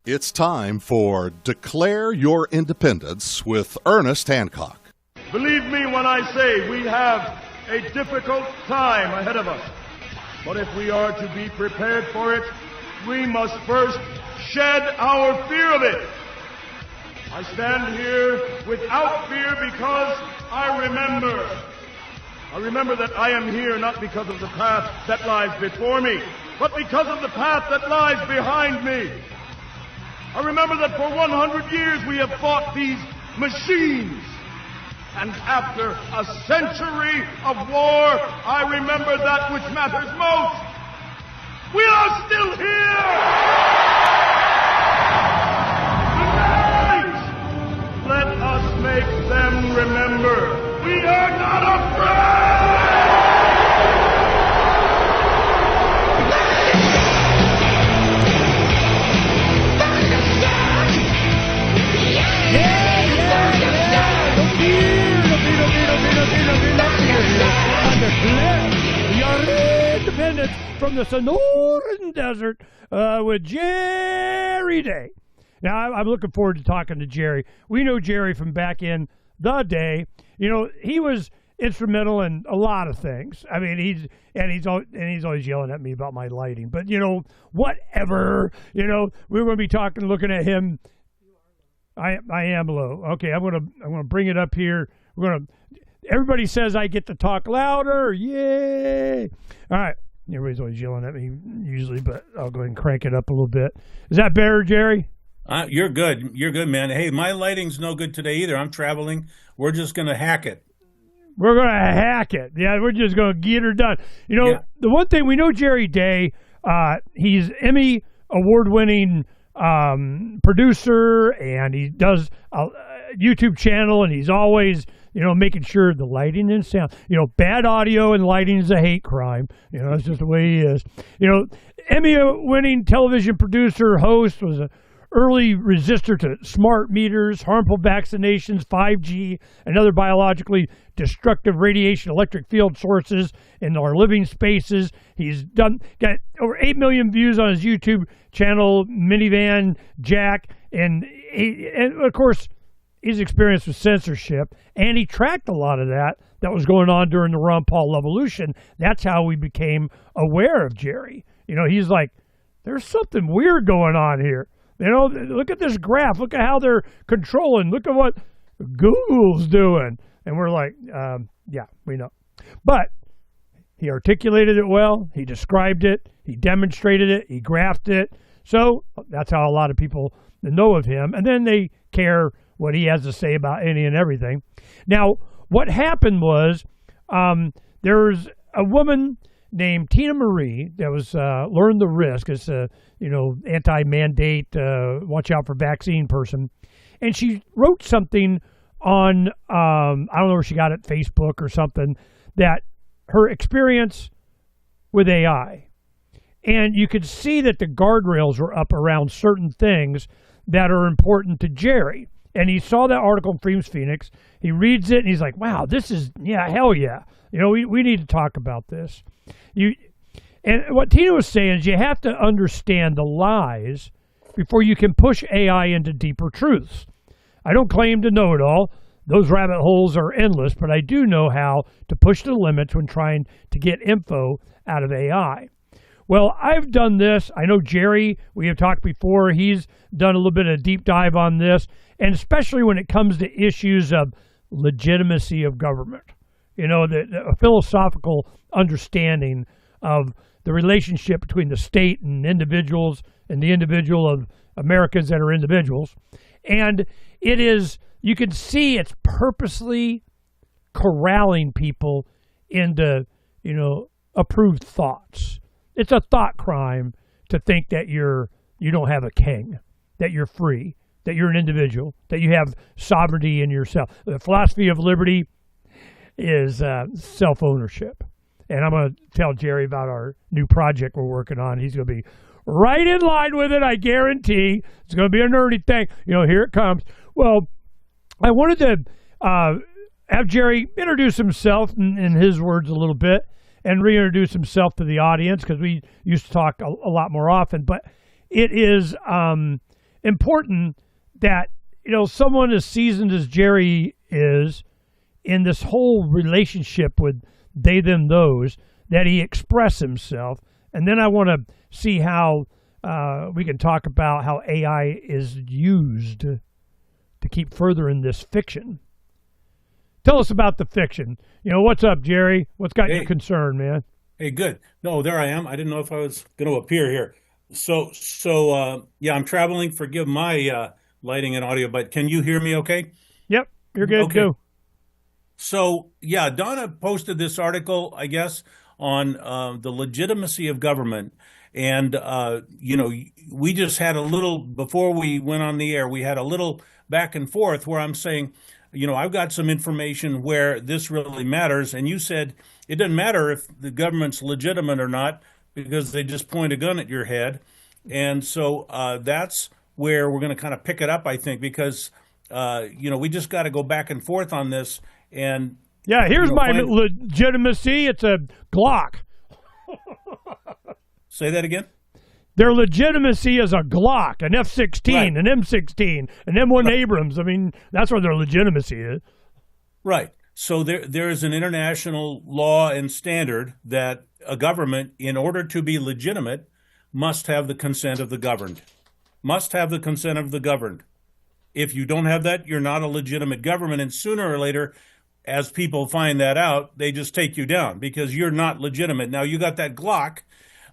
It's time for Declare Your Independence with Ernest Hancock. Believe me when I say we have a difficult time ahead of us. But if we are to be prepared for it, we must first shed our fear of it. I stand here without fear because I remember that I am here not because of the path that lies before me, but because of the path that lies behind me. I remember that for 100 years we have fought these machines. And after a century of war, I remember that which matters most. We are still here! Tonight, let us make them remember we are not afraid! Your independence from the Sonoran Desert with Jerry Day. Now, I'm looking forward to talking to Jerry. We know Jerry from back in the day. You know, he was instrumental in a lot of things. I mean, he's always yelling at me about my lighting. But you know, whatever. You know, we're going to be looking at him. I am low. Okay, I'm gonna bring it up here. Everybody says I get to talk louder. Yay! All right. Everybody's always yelling at me usually, but I'll go ahead and crank it up a little bit. Is that better, Jerry? You're good. You're good, man. Hey, my lighting's no good today either. I'm traveling. We're just going to hack it. We're going to hack it. Yeah, we're just going to get her done. You know, The one thing we know Jerry Day, he's Emmy award-winning producer, and he does a YouTube channel, and he's always, you know, making sure the lighting and sound, you know, bad audio and lighting is a hate crime. You know, that's just the way he is. You know, Emmy-winning television producer, host, was an early resistor to smart meters, harmful vaccinations, 5G, and other biologically destructive radiation electric field sources in our living spaces. He's got over 8 million views on his YouTube channel, Minivan Jack, and of course, he's experienced with censorship, and he tracked a lot of that was going on during the Ron Paul evolution. That's how we became aware of Jerry. You know, he's like, there's something weird going on here. You know, look at this graph. Look at how they're controlling. Look at what Google's doing. And we're like, yeah, we know. But he articulated it well. He described it. He demonstrated it. He graphed it. So that's how a lot of people know of him. And then they care what he has to say about any and everything. Now, what happened was there's a woman named Tina Marie that was Learn the Risk. It's a, you know, anti-mandate, watch out for vaccine person. And she wrote something on, I don't know where she got it, Facebook or something, that her experience with AI. And you could see that the guardrails were up around certain things that are important to Jerry. And he saw that article in Freedom's Phoenix. He reads it, and he's like, wow, this is, yeah, hell yeah. You know, we need to talk about this. And what Tina was saying is you have to understand the lies before you can push AI into deeper truths. I don't claim to know it all. Those rabbit holes are endless, but I do know how to push the limits when trying to get info out of AI. Well, I've done this. I know Jerry, we have talked before, he's done a little bit of deep dive on this, and especially when it comes to issues of legitimacy of government. You know, the philosophical understanding of the relationship between the state and individuals and the individual of Americans that are individuals. And it is, you can see it's purposely corralling people into, you know, approved thoughts. It's a thought crime to think that you don't have a king, that you're free, that you're an individual, that you have sovereignty in yourself. The philosophy of liberty is self-ownership. And I'm going to tell Jerry about our new project we're working on. He's going to be right in line with it, I guarantee. It's going to be a nerdy thing. You know, here it comes. Well, I wanted to have Jerry introduce himself in his words a little bit, and reintroduce himself to the audience, because we used to talk a lot more often. But it is important that, someone as seasoned as Jerry is in this whole relationship with they, them, those, that he express himself. And then I want to see how we can talk about how AI is used to keep furthering this fiction. Tell us about the fiction. What's up, Jerry? What's got you concerned, man? Hey, good. No, there I am. I didn't know if I was going to appear here. So, yeah, I'm traveling. Forgive my lighting and audio, but can you hear me okay? Yep, you're good. Okay. Go. So, yeah, Donna posted this article, I guess, on the legitimacy of government. And, we just had a little, before we went on the air, we had a little back and forth where I'm saying, I've got some information where this really matters. And you said it doesn't matter if the government's legitimate or not because they just point a gun at your head. And so that's where we're going to kind of pick it up, I think, because, we just got to go back and forth on this. And yeah, here's my legitimacy. It's a Glock. Say that again? Their legitimacy is a Glock, an F-16, right. An M16, an M1 Abrams. I mean, that's where their legitimacy is. Right. So there is an international law and standard that a government, in order to be legitimate, must have the consent of the governed. Must have the consent of the governed. If you don't have that, you're not a legitimate government. And sooner or later, as people find that out, they just take you down because you're not legitimate. Now, you got that Glock.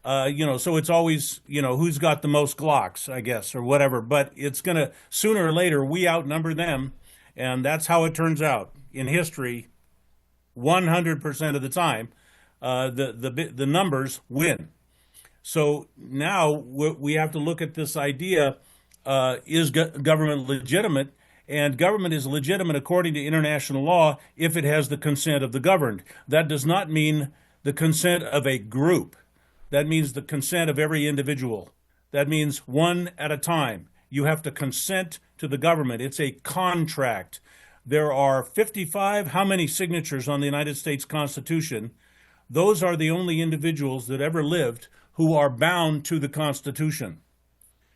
So it's always, who's got the most Glocks, I guess, or whatever. But it's going to, sooner or later, we outnumber them. And that's how it turns out. In history, 100% of the time, the numbers win. So now we have to look at this idea, is government legitimate? And government is legitimate according to international law if it has the consent of the governed. That does not mean the consent of a group. That means the consent of every individual. That means one at a time. You have to consent to the government. It's a contract. There are 55, how many signatures on the United States Constitution? Those are the only individuals that ever lived who are bound to the Constitution.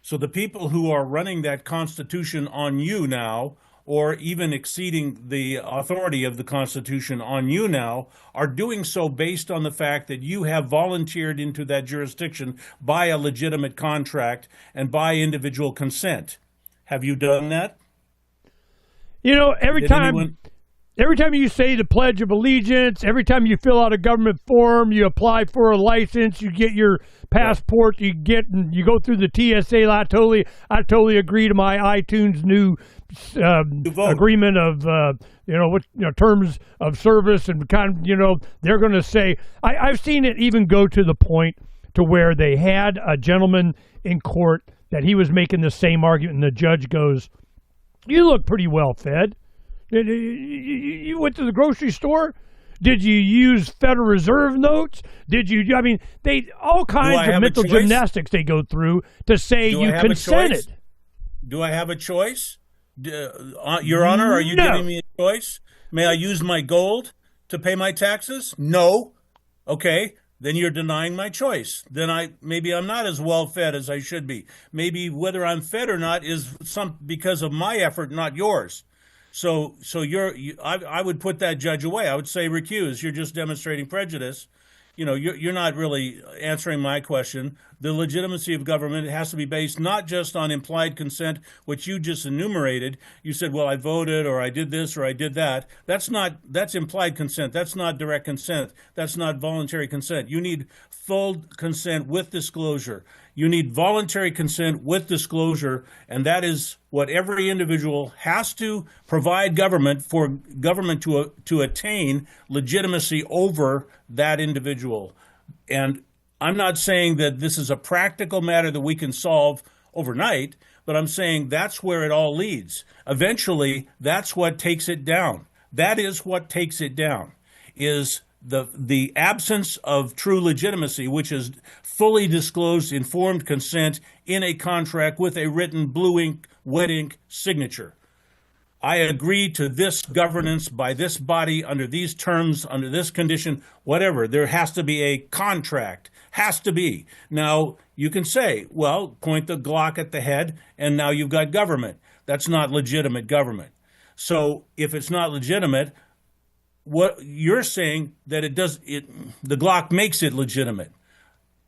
So the people who are running that Constitution on you now, or even exceeding the authority of the Constitution on you now, are doing so based on the fact that you have volunteered into that jurisdiction by a legitimate contract and by individual consent. Have you done that? Every time you say the Pledge of Allegiance, every time you fill out a government form, you apply for a license, you get your passport, you go through the TSA. I totally agree to my iTunes new agreement of terms of service and they're going to say I've seen it even go to the point to where they had a gentleman in court that he was making the same argument, and the judge goes, "You look pretty well fed. You went to the grocery store? Did you use Federal Reserve notes? Did you? I mean, all kinds of mental gymnastics they go through to say you consented. Do I have a choice? Your Honor, are you giving me a choice? May I use my gold to pay my taxes? No. Okay, then you're denying my choice. Then maybe I'm not as well fed as I should be. Maybe whether I'm fed or not is because of my effort, not yours. So I would put that judge away. I would say recuse. You're just demonstrating prejudice. You're not really answering my question. The legitimacy of government has to be based not just on implied consent, which you just enumerated. You said, well, I voted or I did this or I did that. That's implied consent. That's not direct consent. That's not voluntary consent. You need full consent with disclosure. You need voluntary consent with disclosure, and that is what every individual has to provide government for government to attain legitimacy over that individual. And I'm not saying that this is a practical matter that we can solve overnight, but I'm saying that's where it all leads. Eventually, that's what takes it down. That is what takes it down, is the absence of true legitimacy, which is fully disclosed informed consent in a contract with a written blue ink, wet ink signature. I agree to this governance by this body under these terms, under this condition, whatever. There has to be a contract, Has to be. Now, you can say, well, point the Glock at the head, and now you've got government. That's not legitimate government. So if it's not legitimate, what you're saying that the Glock makes it legitimate.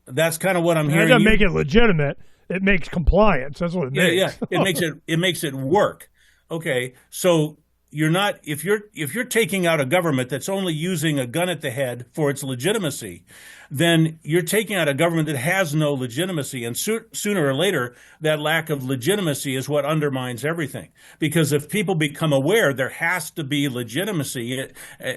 That's kind of what I'm hearing. It doesn't make it legitimate. It makes compliance. That's what it makes. Yeah. It makes it work. Okay. So you're not, if you're taking out a government that's only using a gun at the head for its legitimacy, then you're taking out a government that has no legitimacy. And sooner or later, that lack of legitimacy is what undermines everything. Because if people become aware there has to be legitimacy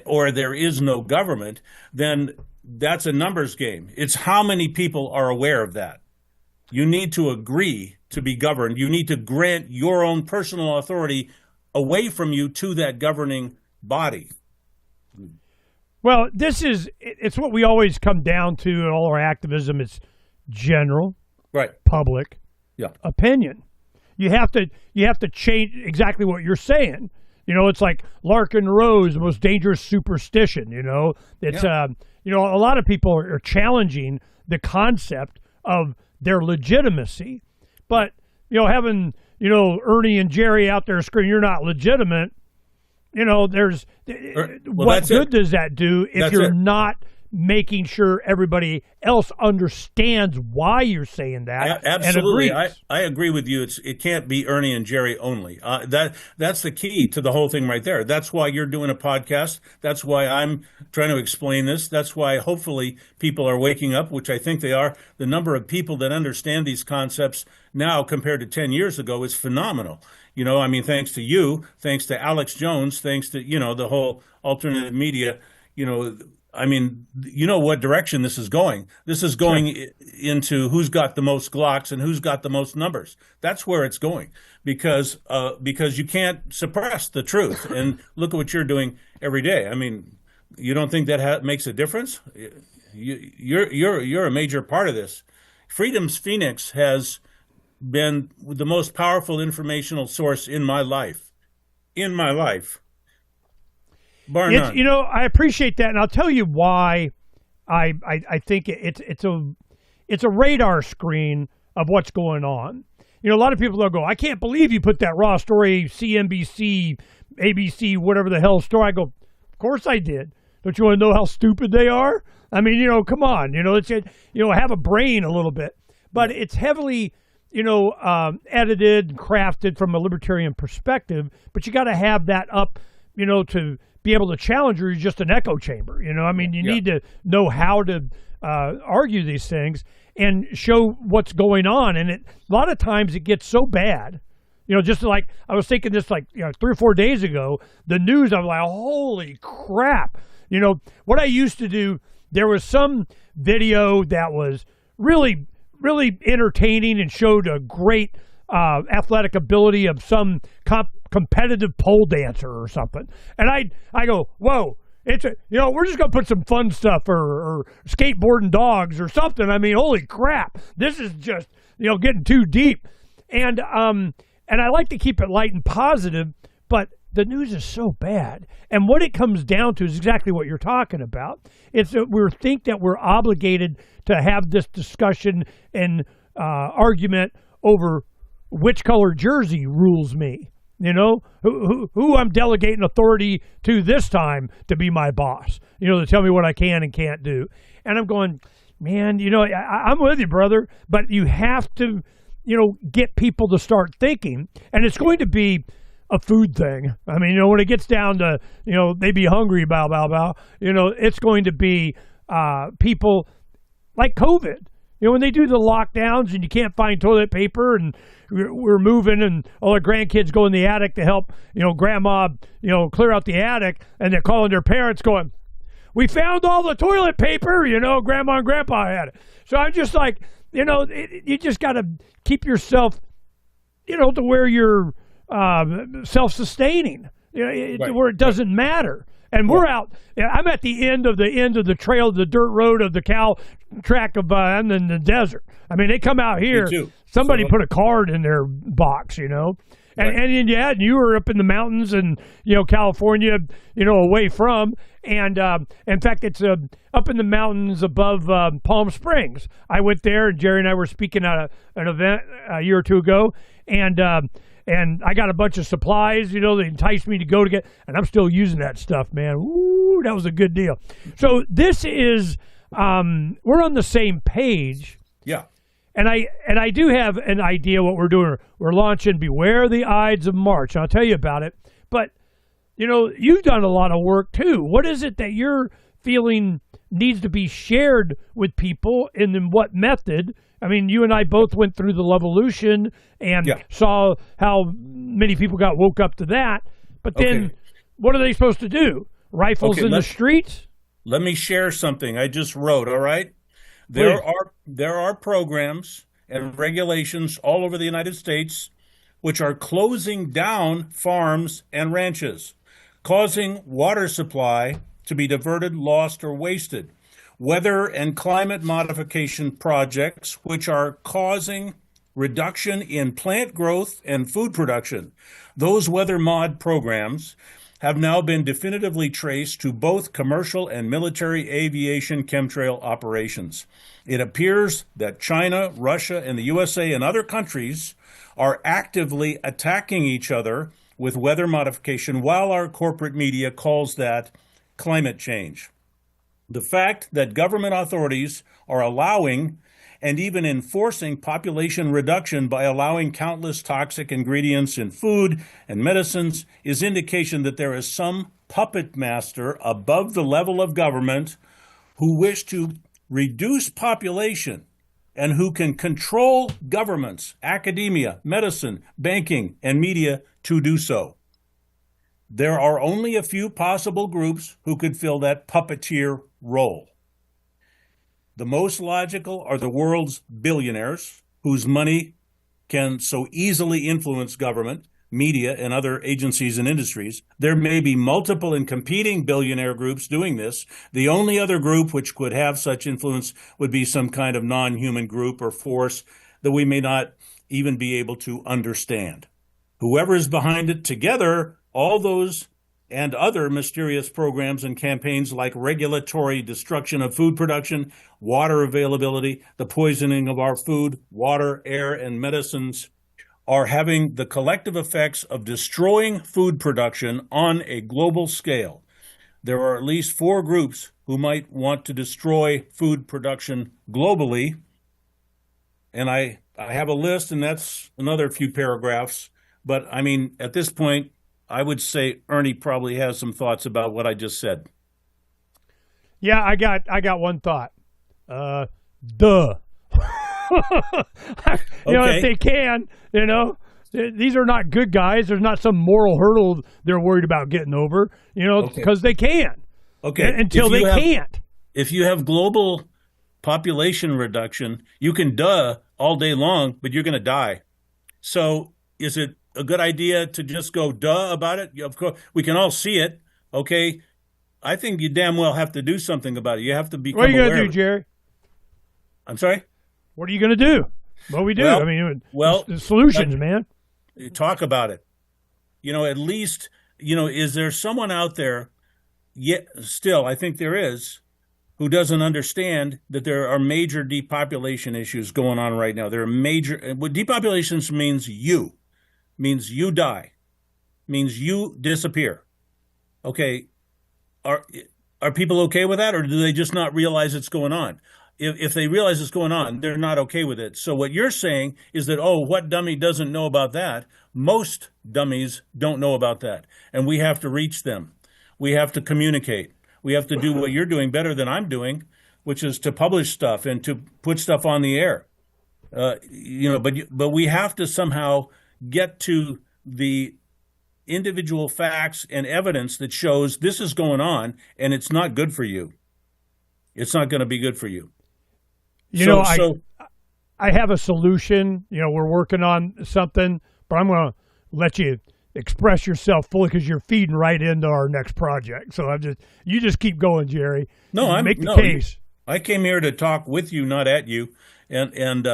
or there is no government, then that's a numbers game. It's how many people are aware of that. You need to agree to be governed. You need to grant your own personal authority away from you to that governing body. Well, it's what we always come down to in all our activism. It's general, right, public, opinion. You have to change exactly what you're saying. You know, it's like Larkin Rose, the most dangerous superstition. You know, it's a lot of people are challenging the concept of their legitimacy, but having Ernie and Jerry out there screaming, "You're not legitimate." What good does that do if you're not making sure everybody else understands why you're saying that? Absolutely, I agree with you. It can't be Ernie and Jerry only. That's the key to the whole thing right there. That's why you're doing a podcast. That's why I'm trying to explain this. That's why hopefully people are waking up, which I think they are. The number of people that understand these concepts now compared to 10 years ago is phenomenal. Thanks to you, thanks to Alex Jones, thanks to, the whole alternative media, what direction this is going. This is going into who's got the most Glocks and who's got the most numbers. That's where it's going because you can't suppress the truth. And look at what you're doing every day. You don't think that makes a difference? You're a major part of this. Freedom's Phoenix has been the most powerful informational source in my life. Bar none. I appreciate that, and I'll tell you why I think it's a radar screen of what's going on. A lot of people will go, "I can't believe you put that raw story, CNBC, ABC, whatever the hell story." I go, "Of course I did. Don't you want to know how stupid they are? Come on. It's have a brain a little bit." But it's heavily edited and crafted from a libertarian perspective, but you got to have that up, to be able to challenge her. You're just an echo chamber, you need to know how to argue these things and show what's going on. And a lot of times it gets so bad, just like I was thinking this 3 or 4 days ago, the news, I'm like, holy crap. What I used to do, there was some video that was really entertaining and showed a great athletic ability of some competitive pole dancer or something. And I go, whoa, we're just going to put some fun stuff or skateboarding dogs or something. Holy crap, this is just, getting too deep. And I like to keep it light and positive, but the news is so bad. And what it comes down to is exactly what you're talking about. It's that we think that we're obligated to have this discussion and argument over which color jersey rules me. Who I'm delegating authority to this time to be my boss, to tell me what I can and can't do. And I'm going, man, I'm with you, brother, but you have to, get people to start thinking. And it's going to be a food thing. When it gets down to, they be hungry, it's going to be people like COVID. When they do the lockdowns and you can't find toilet paper and we're moving and all our grandkids go in the attic to help, grandma, clear out the attic, and they're calling their parents going, "We found all the toilet paper, grandma and grandpa had it." So I'm just like, you just got to keep yourself, to where you're self-sustaining, where it doesn't matter. And we're out. I'm at the end of the trail, the dirt road of the cow track of, I'm in the desert. They come out here. Somebody put a card in their box, And you were up in the mountains and, California, away from. And in fact, it's up in the mountains above Palm Springs. I went there, and Jerry and I were speaking at an event a year or two ago, and I got a bunch of supplies, that enticed me to go to get, and I'm still using that stuff, man. Ooh, that was a good deal. So this is, we're on the same page. Yeah. And I do have an idea what we're doing. We're launching Beware the Ides of March. I'll tell you about it. But, you've done a lot of work too. What is it that you're feeling needs to be shared with people, and in what method? I mean, you and I both went through the Levolution and saw how many people got woke up to that. But then what are they supposed to do? Rifles in the streets? Let me share something I just wrote, all right? There are programs and regulations all over the United States which are closing down farms and ranches, causing water supply to be diverted, lost, or wasted. Weather and climate modification projects which are causing reduction in plant growth and food production. Those weather mod programs have now been definitively traced to both commercial and military aviation chemtrail operations. It appears that China, Russia, and the USA and other countries are actively attacking each other with weather modification, while our corporate media calls that climate change. The fact that government authorities are allowing and even enforcing population reduction by allowing countless toxic ingredients in food and medicines is indication that there is some puppet master above the level of government who wish to reduce population and who can control governments, academia, medicine, banking, and media to do so. There are only a few possible groups who could fill that puppeteer role. The most logical are the world's billionaires, whose money can so easily influence government, media, and other agencies and industries. There may be multiple and competing billionaire groups doing this. The only other group which could have such influence would be some kind of non-human group or force that we may not even be able to understand. Whoever is behind it, together, all those and other mysterious programs and campaigns like regulatory destruction of food production, water availability, the poisoning of our food, water, air, and medicines, are having the collective effects of destroying food production on a global scale. There are at least 4 groups who might want to destroy food production globally, and I have a list, and that's another few paragraphs. But, I mean, at this point, I would say Ernie probably has some thoughts about what I just said. Yeah, I got one thought. Duh. If they can, these are not good guys. There's not some moral hurdle they're worried about getting over, because they can. Okay. Until they can't. If you have global population reduction, you can all day long, but you're going to die. So is it a good idea to just go about it? Of course, we can all see it. Okay. I think you damn well have to do something about it. You have to become aware. What are you going to do, Jerry? I'm sorry? What are you going to do? What we do? The solutions, man. Talk about it. At least, is there someone out there, yet still, I think there is, who doesn't understand that there are major depopulation issues going on right now. There are major, what depopulation means you die, means you disappear. Okay, are people okay with that, or do they just not realize it's going on? If they realize it's going on, they're not okay with it. So what you're saying is that, what dummy doesn't know about that? Most dummies don't know about that, and we have to reach them. We have to communicate. We have to do what you're doing better than I'm doing, which is to publish stuff and to put stuff on the air. But we have to somehow get to the individual facts and evidence that shows this is going on, and it's not good for you. It's not going to be good for you. I have a solution. We're working on something, but I'm going to let you express yourself fully because you're feeding right into our next project. So you just keep going, Jerry. No, make the case. I came here to talk with you, not at you, and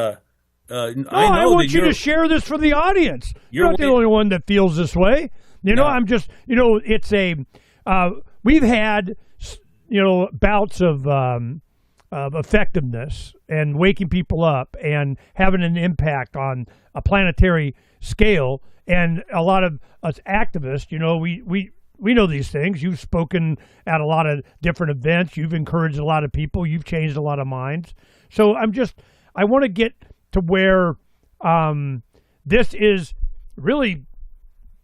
I want you to share this for the audience. You're not the only one that feels this way. I'm just, it's we've had, bouts of effectiveness and waking people up and having an impact on a planetary scale. And a lot of us activists, we know these things. You've spoken at a lot of different events. You've encouraged a lot of people. You've changed a lot of minds. So I want to get to where this is really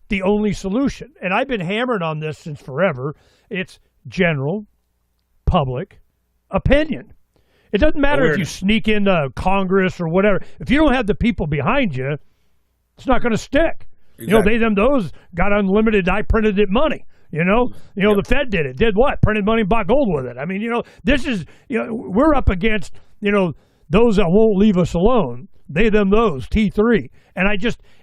the only solution. And I've been hammering on this since forever. It's general public opinion. It doesn't matter if you sneak into Congress or whatever. If you don't have the people behind you, it's not going to stick. Exactly. They, them, those got unlimited, I printed it money. The Fed did it. Did what? Printed money and bought gold with it. I mean, this is, we're up against, those that won't leave us alone. They, them, those, T3. And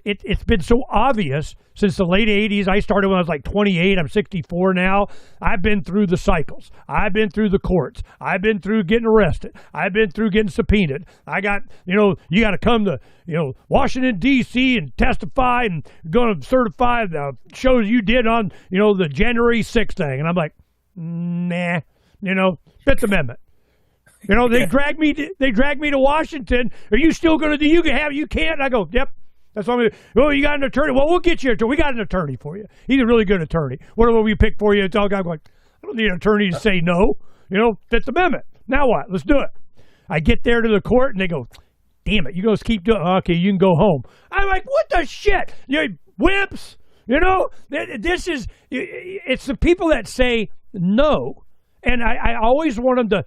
it's been so obvious since the late 80s. I started when I was like 28. I'm 64 now. I've been through the cycles. I've been through the courts. I've been through getting arrested. I've been through getting subpoenaed. I got, you got to come to, Washington, D.C. and testify and going to certify the shows you did on, the January 6th thing. And I'm like, nah, Fifth Amendment. They drag me to Washington. Are you still going to do? You can't. And I go, yep. That's what I'm going to do. Oh, you got an attorney? Well, we'll get you an attorney. We got an attorney for you. He's a really good attorney. Whatever we pick for you, it's all guy like, I don't need an attorney to say no. Fifth Amendment. Now what? Let's do it. I get there to the court and they go, damn it, you guys keep doing. Okay, you can go home. I'm like, what the shit? Wimps. This is. It's the people that say no, and I always want them to.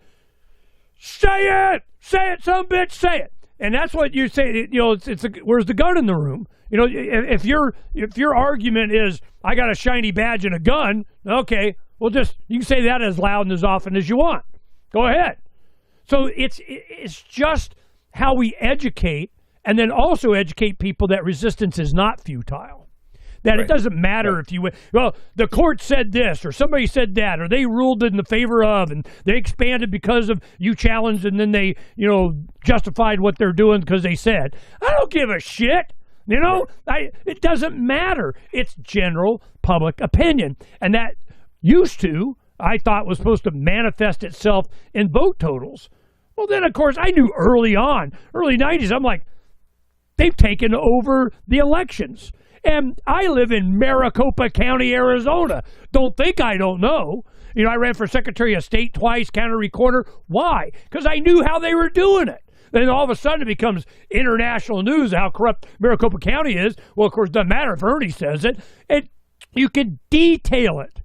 Say it, some bitch, say it. And that's what you say. Where's the gun in the room? If your argument is I got a shiny badge and a gun, okay, well you can say that as loud and as often as you want. Go ahead. So it's just how we educate, and then also educate people that resistance is not futile. That It doesn't matter if you, the court said this, or somebody said that, or they ruled in the favor of, and they expanded because of you challenged, and then they, justified what they're doing because they said. I don't give a shit. It doesn't matter. It's general public opinion. And that I thought was supposed to manifest itself in vote totals. Well, then, of course, I knew early 90s, I'm like, they've taken over the elections. And I live in Maricopa County, Arizona. Don't think I don't know. I ran for Secretary of State twice, county recorder. Why? Because I knew how they were doing it. Then all of a sudden it becomes international news how corrupt Maricopa County is. Well, of course, it doesn't matter if Ernie says it. You can detail it.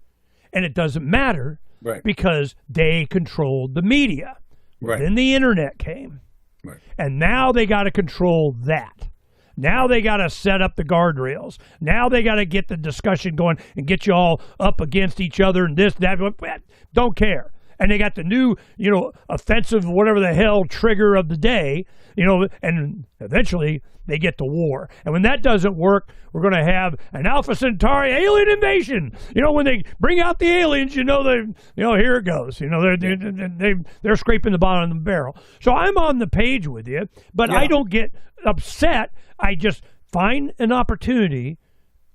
And it doesn't matter because they controlled the media. Right. Then the internet came. Right. And now they got to control that. Now they got to set up the guardrails. Now they got to get the discussion going and get you all up against each other and this, that. Don't care. And they got the new, offensive, whatever the hell, trigger of the day, and eventually they get to war. And when that doesn't work, we're going to have an Alpha Centauri alien invasion. When they bring out the aliens, here it goes. They're scraping the bottom of the barrel. So I'm on the page with you, but I don't get upset. I just find an opportunity,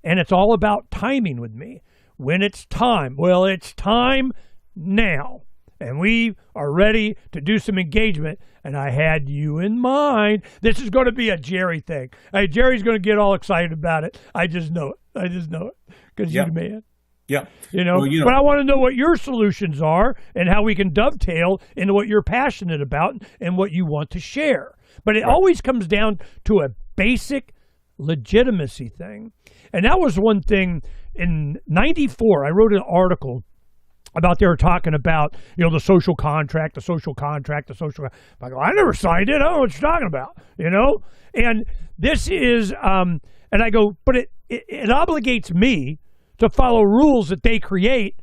and it's all about timing with me. When it's time, well, it's time now. And we are ready to do some engagement, and I had you in mind. This is going to be a Jerry thing. Hey, Jerry's going to get all excited about it. I just know it. Because you're the man. Yeah. But I want to know what your solutions are and how we can dovetail into what you're passionate about and what you want to share. But it always comes down to a basic legitimacy thing. And that was one thing in 94. I wrote an article about they were talking about, the social contract. I go, I never signed it. I don't know what you're talking about, And this is, and I go, but it obligates me to follow rules that they create,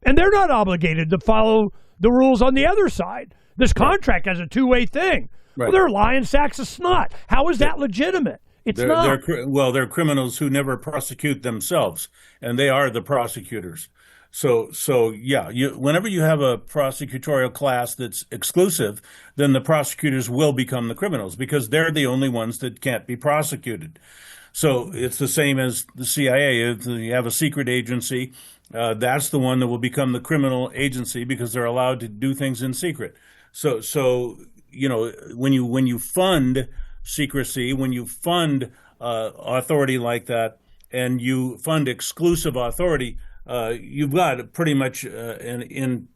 and they're not obligated to follow the rules on the other side. This contract has a two-way thing. Right. Well, they're lying sacks of snot. How is that legitimate? It's not. They're criminals who never prosecute themselves, and they are the prosecutors. So yeah, whenever you have a prosecutorial class that's exclusive, then the prosecutors will become the criminals because they're the only ones that can't be prosecuted. So it's the same as the CIA. If you have a secret agency, that's the one that will become the criminal agency because they're allowed to do things in secret. So when you fund secrecy, when you fund authority like that, and you fund exclusive authority, you've got pretty much an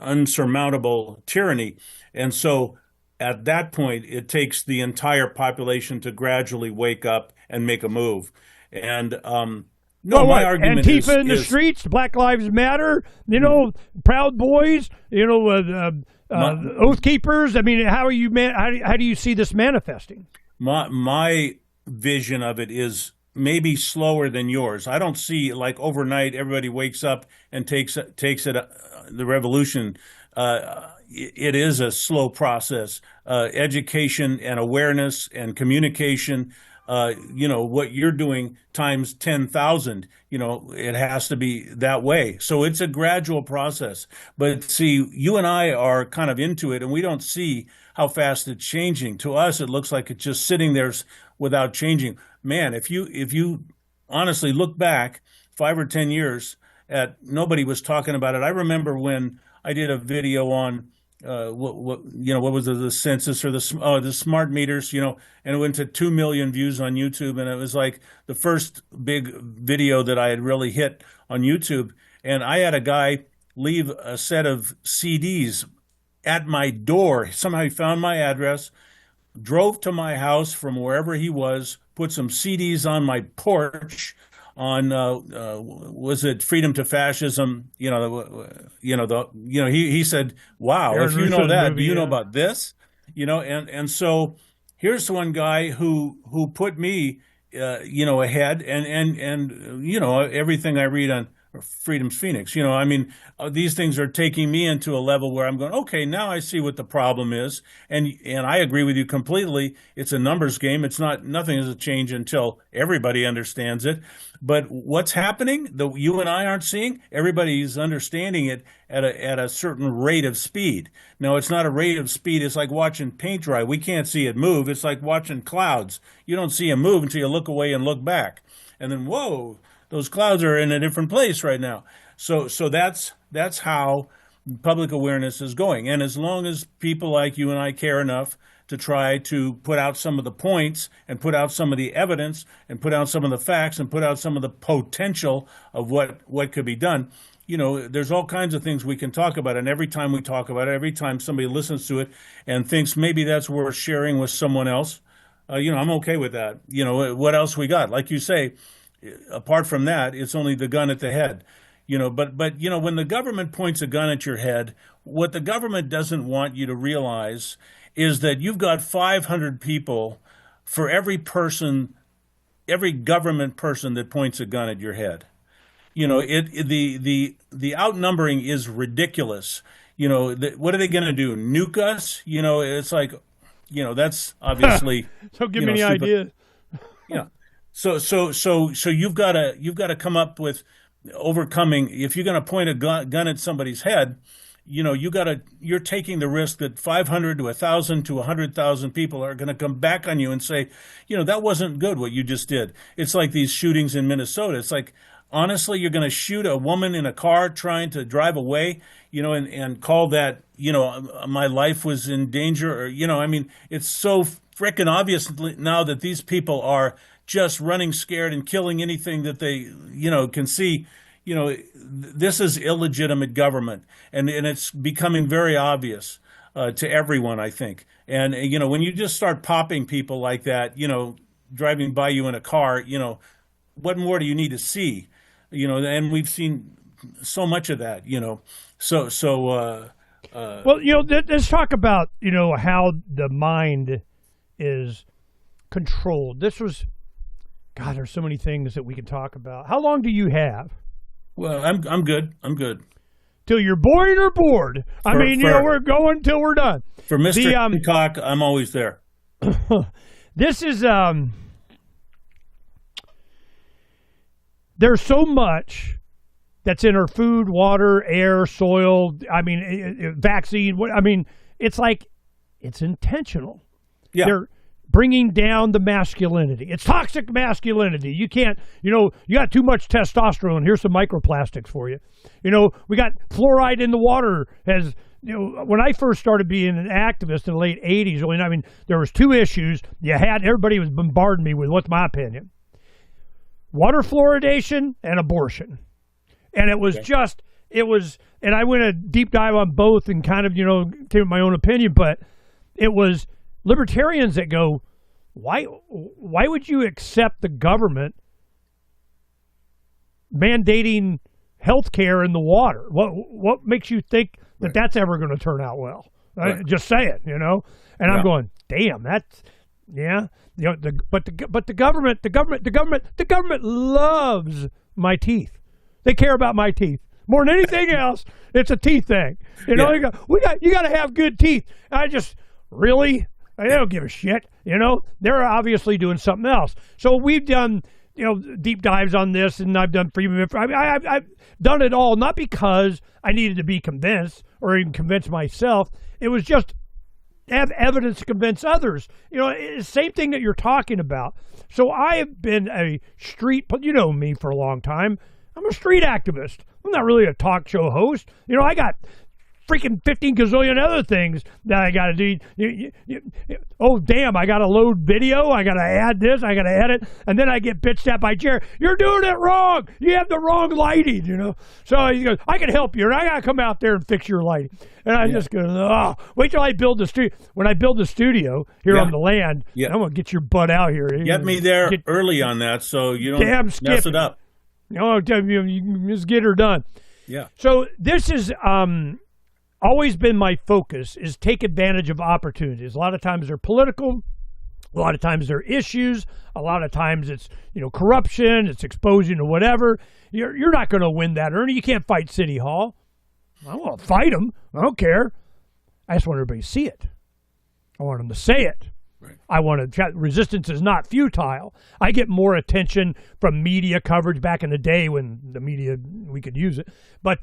unsurmountable tyranny. And so at that point, it takes the entire population to gradually wake up and make a move. And my argument is Antifa in the streets, Black Lives Matter, Proud Boys, Oath Keepers. I mean, how do you see this manifesting? My vision of it is maybe slower than yours. I don't see like overnight everybody wakes up and takes it the revolution. It is a slow process. Education and awareness and communication. What you're doing times 10,000. It has to be that way. So it's a gradual process. But see, you and I are kind of into it, and we don't see how fast it's changing. To us, it looks like it's just sitting there without changing. Man, if you honestly look back 5 or 10 years nobody was talking about it. I remember when I did a video on what was the census or the smart meters, and it went to 2 million views on YouTube, and it was like the first big video that I had really hit on YouTube. And I had a guy leave a set of CDs at my door. Somehow he found my address, drove to my house from wherever he was, put some CDs on my porch on was it Freedom to Fascism? He said, "Wow, if you know that, do you know about this?" And so here's one guy who put me ahead, and everything I read on Freedom's Phoenix. These things are taking me into a level where I'm going, okay, now I see what the problem is. And I agree with you completely. It's a numbers game. Nothing is a change until everybody understands it. But what's happening that you and I aren't seeing, everybody's understanding it at a certain rate of speed. Now, it's not a rate of speed. It's like watching paint dry. We can't see it move. It's like watching clouds. You don't see them move until you look away and look back. And then, whoa, those clouds are in a different place right now. So that's how public awareness is going. And as long as people like you and I care enough to try to put out some of the points and put out some of the evidence and put out some of the facts and put out some of the potential of what could be done, there's all kinds of things we can talk about. And every time we talk about it, every time somebody listens to it and thinks maybe that's worth sharing with someone else, I'm okay with that. What else we got? Like you say, apart from that, it's only the gun at the head, but when the government points a gun at your head, what the government doesn't want you to realize is that you've got 500 people for every government person that points a gun at your head. The outnumbering is ridiculous. What are they going to do? Nuke us? It's like, that's obviously. So give me any idea. Yeah. So you've got to come up with overcoming. If you're going to point a gun at somebody's head, you're taking the risk that 500 to 1,000 to 100,000 people are going to come back on you and say, that wasn't good what you just did. It's like these shootings in Minnesota. It's like, honestly, you're going to shoot a woman in a car trying to drive away, and call that, my life was in danger, or, it's so frickin' obvious now that these people are just running scared and killing anything that they, can see. This is illegitimate government, and it's becoming very obvious to everyone, I think. And, when you just start popping people like that, driving by you in a car, what more do you need to see? And we've seen so much of that, Well, let's talk about, how the mind is controlled. God, there's so many things that we can talk about. How long do you have? Well, I'm good. I'm good. Till you're bored or bored. We're going till we're done. For Mr. Hancock, I'm always there. This is there's so much that's in our food, water, air, soil. I mean, vaccine. It's like it's intentional. Yeah. They're bringing down the masculinity. It's toxic masculinity. You can't, you got too much testosterone. Here's some microplastics for you. We got fluoride in the water. When I first started being an activist in the late 80s, there was two issues. Everybody was bombarding me with what's my opinion. Water fluoridation and abortion. And it was and I went a deep dive on both and kind of, gave my own opinion, but it was libertarians that go, why would you accept the government mandating health care in the water? What makes you think that that's ever going to turn out well? Right. Just say it, And yeah. I'm going, damn, that's, yeah. But the government loves my teeth. They care about my teeth more than anything else. It's a teeth thing. You got to have good teeth. I don't give a shit. They're obviously doing something else. So we've done, deep dives on this, and I've done freedom of information. I've done it all, not because I needed to be convinced or even convince myself. It was just have evidence to convince others. It's the same thing that you're talking about. So I have been a street, you know me for a long time. I'm a street activist. I'm not really a talk show host. I got freaking 15 gazillion other things that I got to do. Oh, damn, I got to load video. I got to add this. I got to edit. And then I get bitched at by Jerry. You're doing it wrong. You have the wrong lighting, So he goes, I can help you. And I got to come out there and fix your lighting. And I just go, wait till I build the studio. When I build the studio here on the land, I'm going to get your butt out here. Get me there early on that so you don't mess it up. You just get her done. Yeah. So this is always been my focus, is take advantage of opportunities. A lot of times they're political. A lot of times they're issues. A lot of times it's, corruption. It's exposing to whatever. You're not going to win that, Ernie. You can't fight City Hall. I won't fight them. I don't care. I just want everybody to see it. I want them to say it. Right. I want to. Resistance is not futile. I get more attention from media coverage back in the day when the media, we could use it. But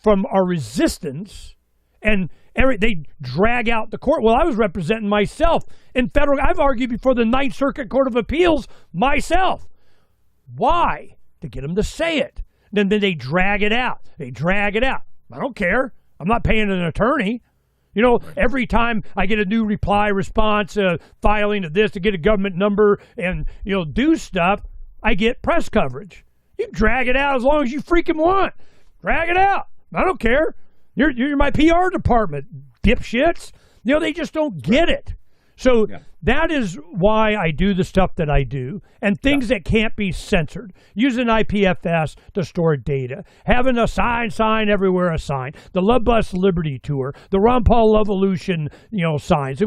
from our resistance, and they drag out the court. Well, I was representing myself in federal. I've argued before the Ninth Circuit Court of Appeals myself. Why? To get them to say it. Then they drag it out. They drag it out. I don't care. I'm not paying an attorney. Every time I get a new response, filing of this to get a government number and, do stuff, I get press coverage. You can drag it out as long as you freaking want. Drag it out. I don't care. You're my PR department, dipshits. They just don't get it. So that is why I do the stuff that I do, and things that can't be censored. Using IPFS to store data, having a sign everywhere, a sign. The Love Bus Liberty Tour, the Ron Paul Lovolution, signs.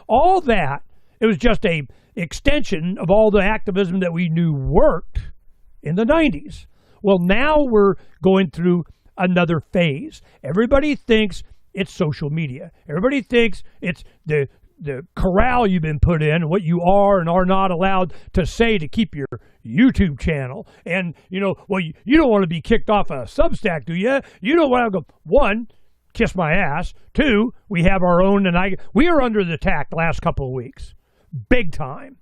All that, it was just a extension of all the activism that we knew worked in the 90s. Well, now we're going through another phase. Everybody thinks it's social media. Everybody thinks it's the corral you've been put in, what you are and are not allowed to say to keep your YouTube channel. And, you don't want to be kicked off a Substack, do you? You don't want to go, one, kiss my ass. Two, we have our own, and we are under the attack the last couple of weeks. Big time.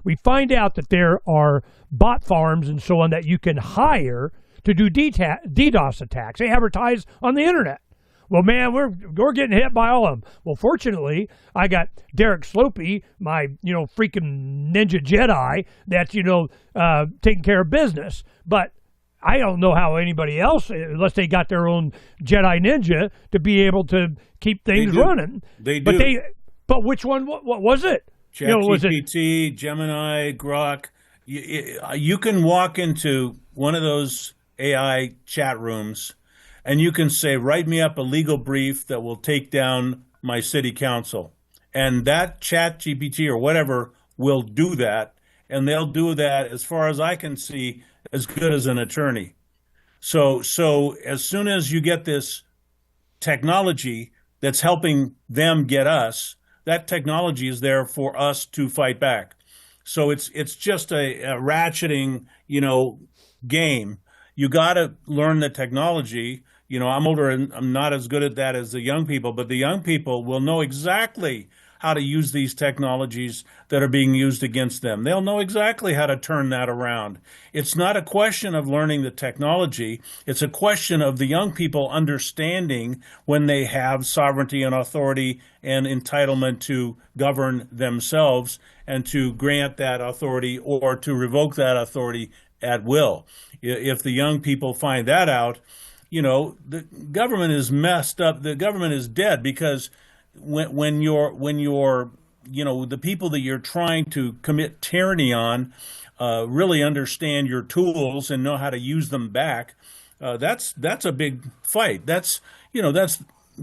We find out that there are bot farms and so on that you can hire to do DDoS attacks. They advertise on the internet. Well, man, we're getting hit by all of them. Well, fortunately, I got Derek Slopey, my, freaking Ninja Jedi, that's, taking care of business. But I don't know how anybody else, unless they got their own Jedi Ninja, to be able to keep things running. They do. But which one? What was it? ChatGPT, Gemini, Grok. You can walk into one of those AI chat rooms and you can say, write me up a legal brief that will take down my city council. And that ChatGPT or whatever will do that. And they'll do that, as far as I can see, as good as an attorney. So as soon as you get this technology that's helping them get us, that technology is there for us to fight back. So it's just a ratcheting, game. You got to learn the technology. I'm older and I'm not as good at that as the young people, but the young people will know exactly how to use these technologies that are being used against them. They'll know exactly how to turn that around. It's not a question of learning the technology. It's a question of the young people understanding when they have sovereignty and authority and entitlement to govern themselves and to grant that authority or to revoke that authority at will. If the young people find that out, the government is messed up. The government is dead, because when you're the people that you're trying to commit tyranny on really understand your tools and know how to use them back, that's a big fight. That's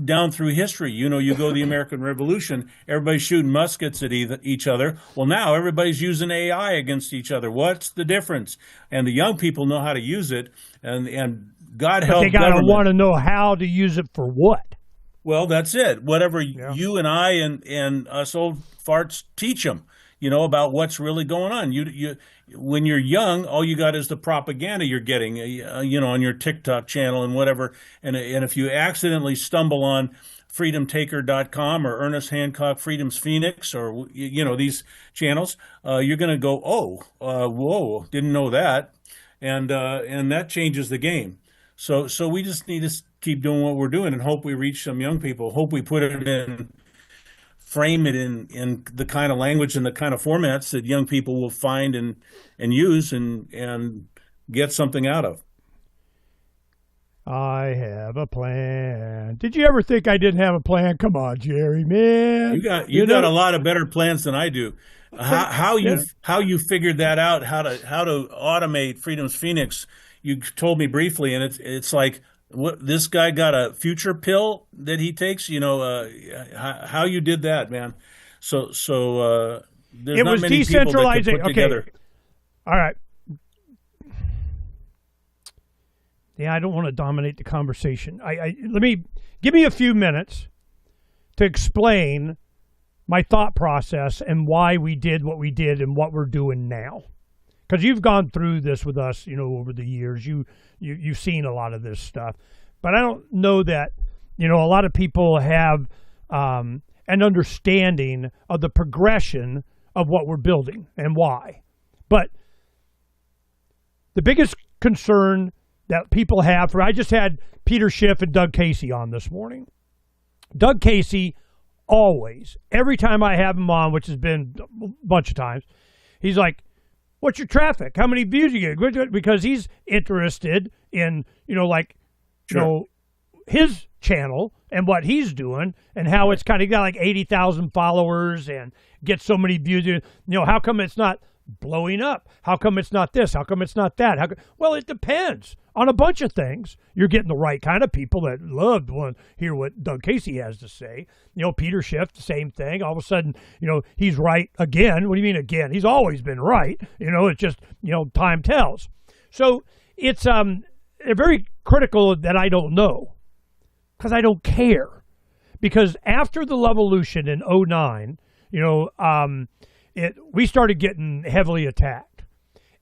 down through history. You go to the American Revolution, everybody's shooting muskets at each other. Well, now everybody's using AI against each other. What's the difference? And the young people know how to use it, and God help they got to want to know how to use it for what. Well, that's it. Whatever you and I and us old farts teach them, about what's really going on. You when you're young, all you got is the propaganda you're getting, on your TikTok channel and whatever. And if you accidentally stumble on freedomtaker.com or Ernest Hancock Freedom's Phoenix or these channels, you're going to go, whoa, didn't know that, and that changes the game. So we just need to keep doing what we're doing and hope we reach some young people. Hope we frame it in the kind of language and the kind of formats that young people will find and use and get something out of. I have a plan. Did you ever think I didn't have a plan? Come on, Jerry, man. You got a lot of better plans than I do. How you figured that out? How to automate Freedom's Phoenix? You told me briefly, and it's like, what, this guy got a future pill that he takes. How you did that, man? So there's not many people that can put together. All right. Yeah, I don't want to dominate the conversation. Give me a few minutes to explain my thought process and why we did what we did and what we're doing now. Because you've gone through this with us, over the years. You've seen a lot of this stuff. But I don't know that, a lot of people have an understanding of the progression of what we're building and why. But the biggest concern that people have I just had Peter Schiff and Doug Casey on this morning. Doug Casey always, every time I have him on, which has been a bunch of times, he's like, what's your traffic? How many views you get? Because he's interested in, his channel and what he's doing and how it's kind of got like 80,000 followers and gets so many views. How come it's not blowing up? How come it's not this? How come it's not that? Well, it depends on a bunch of things. You're getting the right kind of people that love to hear what Doug Casey has to say. Peter Schiff, the same thing. All of a sudden, he's right again. What do you mean again? He's always been right. It's just, time tells. So it's very critical that I don't know, because I don't care. Because after the Levolution in 2009, we started getting heavily attacked.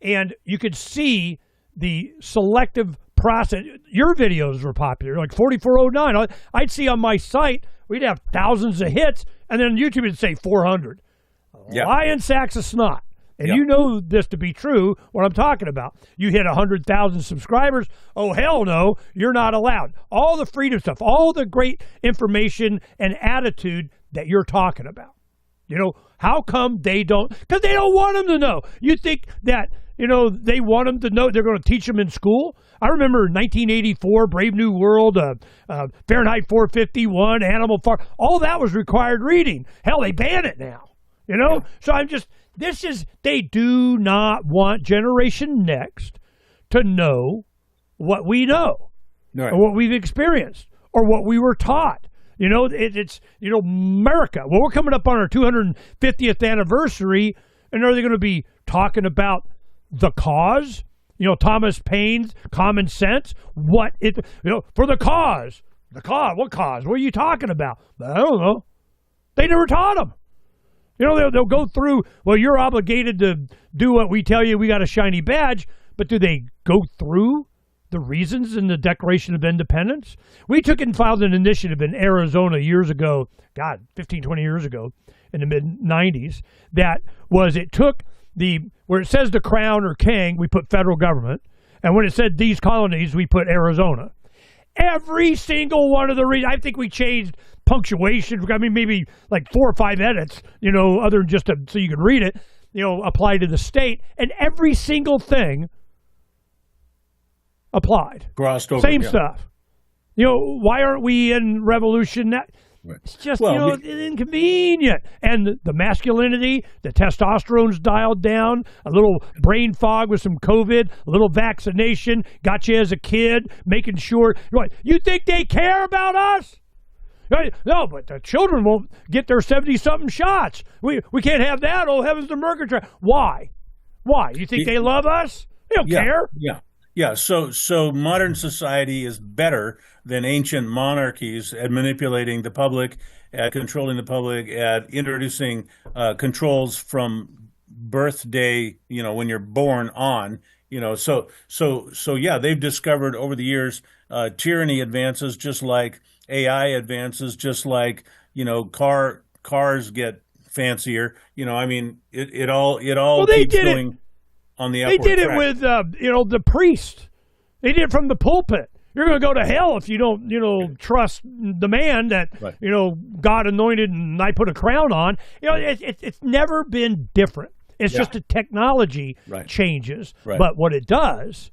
And you could see the selective process. Your videos were popular, like 4409. I'd see on my site, we'd have thousands of hits, and then YouTube would say 400. Yeah. Lion sacks of snot. And you know this to be true, what I'm talking about. You hit 100,000 subscribers, oh, hell no, you're not allowed. All the freedom stuff, all the great information and attitude that you're talking about. How come they don't? Because they don't want them to know. You think that, they want them to know, they're going to teach them in school? I remember 1984, Brave New World, Fahrenheit 451, Animal Farm, all that was required reading. Hell, they ban it now, So they do not want Generation Next to know what we know, right, or what we've experienced, or what we were taught. It's America. Well, we're coming up on our 250th anniversary, and are they going to be talking about the cause? Thomas Paine's Common Sense. For the cause. The cause. What cause? What are you talking about? I don't know. They never taught them. They'll go through, well, you're obligated to do what we tell you. We got a shiny badge. But do they go through the reasons in the Declaration of Independence? We took and filed an initiative in Arizona years ago, 15, 20 years ago, in the mid-90s, that was, it took where it says the crown or king, we put federal government, and when it said these colonies, we put Arizona. Every single one of the reasons, I think we changed punctuation, I mean, maybe like 4 or 5 edits, other than just so you could read it, apply to the state, and every single thing applied. Crossed over. Same stuff. Why aren't we in revolution? It's just, inconvenient. And the masculinity, the testosterone's dialed down, a little brain fog with some COVID, a little vaccination, got you as a kid, making sure. You think they care about us? No, but the children won't get their 70-something shots. We can't have that. Oh, heavens to Murgatroyd. Why? You think they love us? They don't care. Yeah. So modern society is better than ancient monarchies at manipulating the public, at controlling the public, at introducing controls from birthday, when you're born on. So yeah, they've discovered over the years tyranny advances just like AI advances, just like cars get fancier. I mean, it all keeps going on the upward track. They did it with the priest. They did it from the pulpit. You're going to go to hell if you don't trust the man that God anointed and I put a crown on. It's never been different. It's just the technology changes. Right. But what it does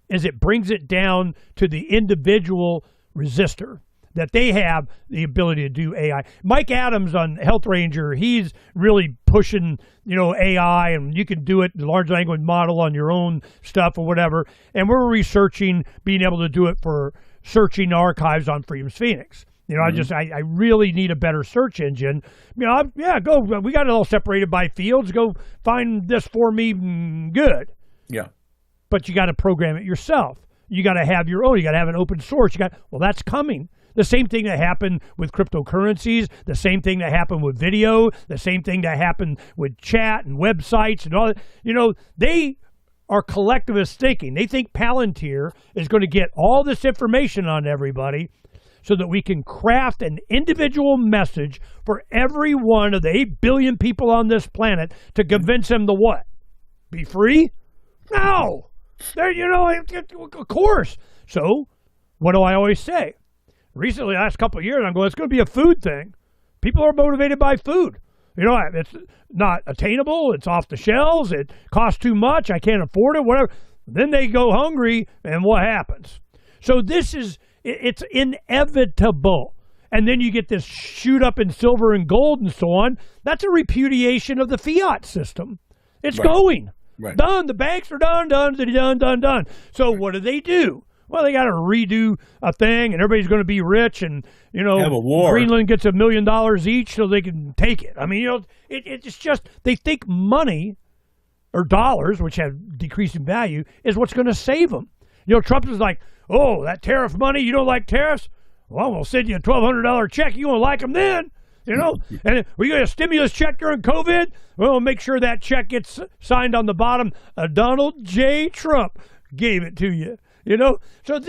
is it brings it down to the individual resistor, that they have the ability to do AI. Mike Adams on Health Ranger, he's really pushing, AI, and you can do it, the large language model on your own stuff or whatever. And we're researching being able to do it for searching archives on Freedom's Phoenix. I really need a better search engine. Go. We got it all separated by fields. Go find this for me. Good. Yeah. But you got to program it yourself. You got to have your own. You got to have an open source. That's coming. The same thing that happened with cryptocurrencies, the same thing that happened with video, the same thing that happened with chat and websites and all that. They are collectivist thinking. They think Palantir is going to get all this information on everybody so that we can craft an individual message for every one of the 8 billion people on this planet to convince them to what? Be free? No. Of course. So what do I always say? Recently, the last couple of years, I'm going, it's going to be a food thing. People are motivated by food. It's not attainable. It's off the shelves. It costs too much. I can't afford it, whatever. Then they go hungry, and what happens? So it's inevitable. And then you get this shoot up in silver and gold and so on. That's a repudiation of the fiat system. It's going. Right. Done. The banks are done. So what do? Well, they got to redo a thing, and everybody's going to be rich, and have a war. Greenland gets $1 million each, so they can take it. I mean, it's just they think money or dollars, which have decreasing value, is what's going to save them. Trump is like, oh, that tariff money, you don't like tariffs? Well, we'll send you a $1,200 check. You won't like them then. And we got a stimulus check during COVID. Well, we'll make sure that check gets signed on the bottom. Donald J. Trump gave it to you. So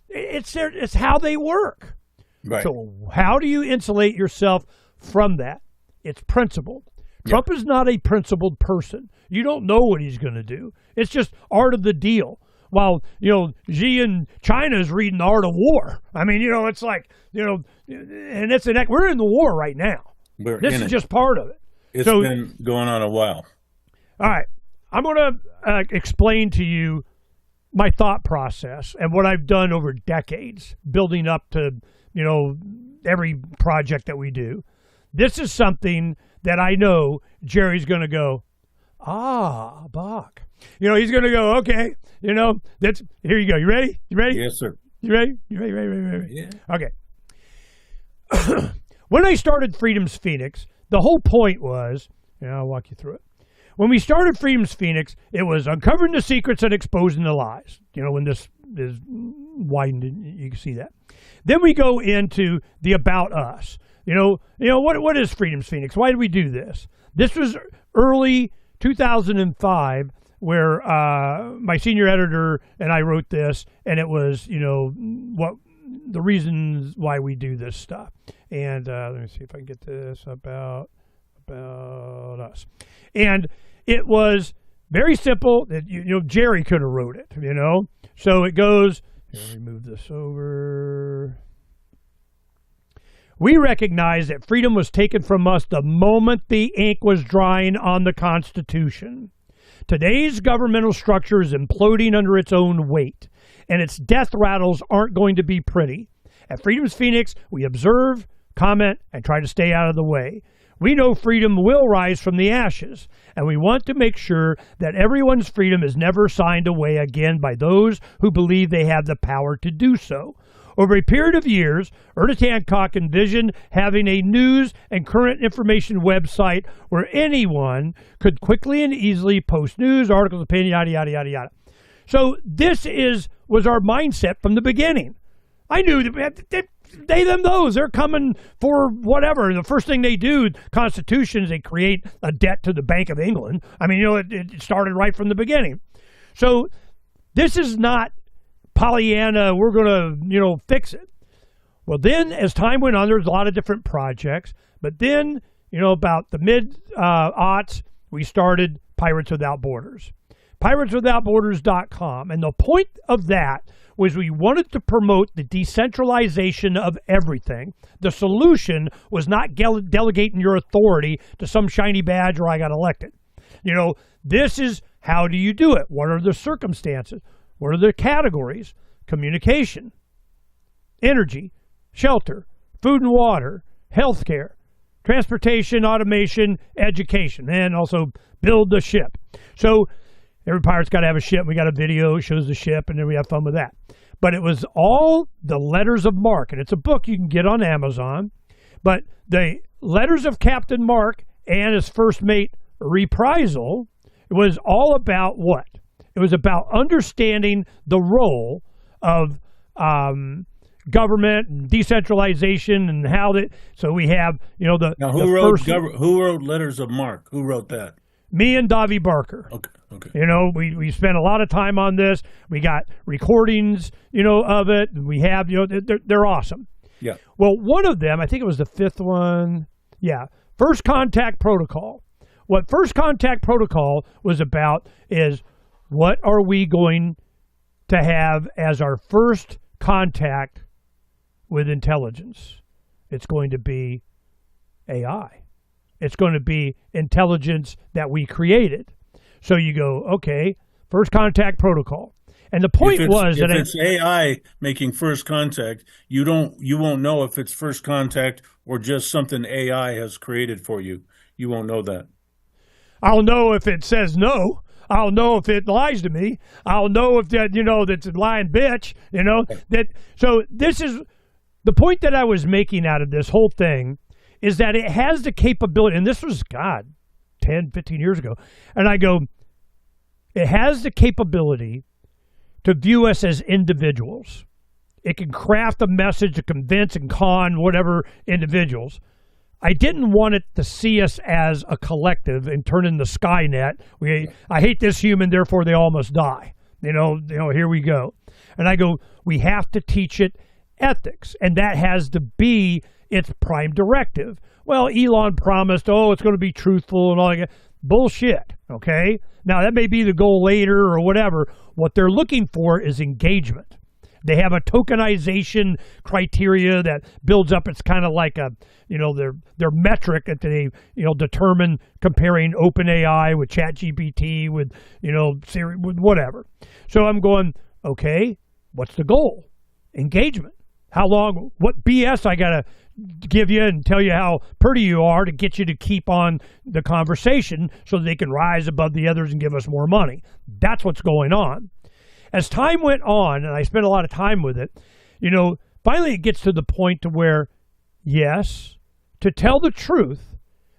it's how they work. Right. So how do you insulate yourself from that? It's principled. Trump is not a principled person. You don't know what he's going to do. It's just art of the deal. While, Xi in China is reading The Art of War. I mean, it's like, and we're in the war right now. This is just part of it. It's been going on a while. All right. I'm going to explain to you my thought process and what I've done over decades, building up to, every project that we do. This is something that I know Jerry's going to go, Buck. He's going to go, okay, here you go. You ready? Yes, sir. You ready? You ready? Yeah. Okay. When I started Freedom's Phoenix, the whole point was, I'll walk you through it. When we started Freedom's Phoenix, it was uncovering the secrets and exposing the lies. When this is widened, you can see that. Then we go into the About Us. What is Freedom's Phoenix? Why did we do this? This was early 2005. where my senior editor and I wrote this, and it was, what the reasons why we do this stuff. And let me see if I can get this about us. And it was very simple. That Jerry could have wrote it. So it goes. Let me move this over. We recognize that freedom was taken from us the moment the ink was drying on the Constitution. Today's governmental structure is imploding under its own weight, and its death rattles aren't going to be pretty. At Freedom's Phoenix, we observe, comment, and try to stay out of the way. We know freedom will rise from the ashes, and we want to make sure that everyone's freedom is never signed away again by those who believe they have the power to do so. Over a period of years, Ernest Hancock envisioned having a news and current information website where anyone could quickly and easily post news, articles, opinion, yada, yada, yada, yada. So this was our mindset from the beginning. I knew that they, them, those, they're coming for whatever. The first thing they do, Constitution, is they create a debt to the Bank of England. I mean, it started right from the beginning. So this is not Pollyanna, we're going to, fix it. Well, then as time went on, there was a lot of different projects. But then, about the mid-aughts, we started Pirates Without Borders. PiratesWithoutBorders.com. And the point of that was we wanted to promote the decentralization of everything. The solution was not delegating your authority to some shiny badge or I got elected. This is how do you do it? What are the circumstances? What are the categories? Communication, energy, shelter, food and water, healthcare, transportation, automation, education, and also build the ship. So every pirate's got to have a ship. We got a video, it shows the ship, and then we have fun with that. But it was all the letters of marque, and it's a book you can get on Amazon. But the letters of Captain Mark and his first mate, Reprisal, was all about what? It was about understanding the role of government and decentralization and how that. So we have, Now, who wrote Letters of Marque? Who wrote that? Me and Davi Barker. Okay. We spent a lot of time on this. We got recordings, of it. We have, they're awesome. Yeah. Well, one of them, I think it was the fifth one. Yeah. First Contact Protocol. What First Contact Protocol was about is, what are we going to have as our first contact with intelligence? It's going to be AI. It's going to be intelligence that we created. So you go, okay, First Contact Protocol. And the point was that if it's AI making first contact, you won't know if it's first contact or just something AI has created for you. You won't know that. I'll know if it says no. I'll know if it lies to me. I'll know if that, that's a lying bitch, So this is the point that I was making out of this whole thing, is that it has the capability, and this was, 10, 15 years ago. And I go, it has the capability to view us as individuals. It can craft a message to convince and con whatever individuals. I didn't want it to see us as a collective and turn into Skynet. I hate this human, therefore they all must die. Here we go. And I go, we have to teach it ethics, and that has to be its prime directive. Well, Elon promised, it's going to be truthful and all that. Bullshit, okay? Now, that may be the goal later or whatever. What they're looking for is engagement. They have a tokenization criteria that builds up. It's kind of like their metric that they, determine comparing OpenAI with ChatGPT with, Siri, with whatever. So I'm going, okay, what's the goal? Engagement. How long, what BS I got to give you and tell you how pretty you are to get you to keep on the conversation so that they can rise above the others and give us more money. That's what's going on. As time went on, and I spent a lot of time with it, finally it gets to the point to where, yes, to tell the truth,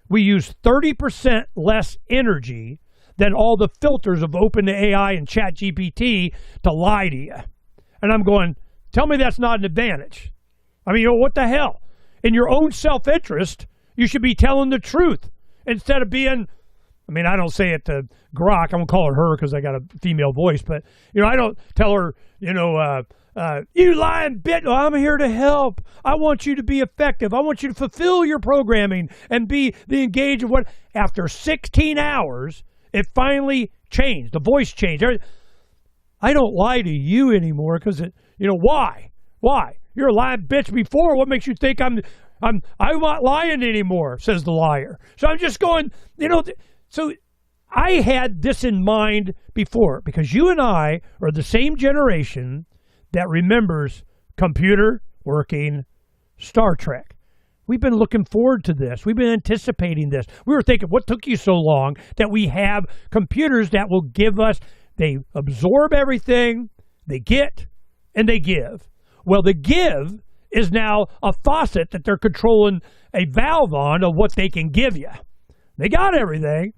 we use 30% less energy than all the filters of OpenAI and ChatGPT to lie to you. And I'm going, tell me that's not an advantage. I mean, what the hell? In your own self-interest, you should be telling the truth instead of being I mean, I don't say it to Grok. I'm going to call her her because I got a female voice. But, I don't tell her, you lying bitch. Oh, I'm here to help. I want you to be effective. I want you to fulfill your programming and be the engaged of what. After 16 hours, it finally changed. The voice changed. I don't lie to you anymore because, why? Why? You're a lying bitch before. What makes you think I'm not lying anymore, says the liar. So I'm just going, so I had this in mind before because you and I are the same generation that remembers computer working Star Trek. We've been looking forward to this. We've been anticipating this. We were thinking, what took you so long that we have computers that will give us, they absorb everything, they get, and they give. Well, the give is now a faucet that they're controlling a valve on of what they can give you. They got everything,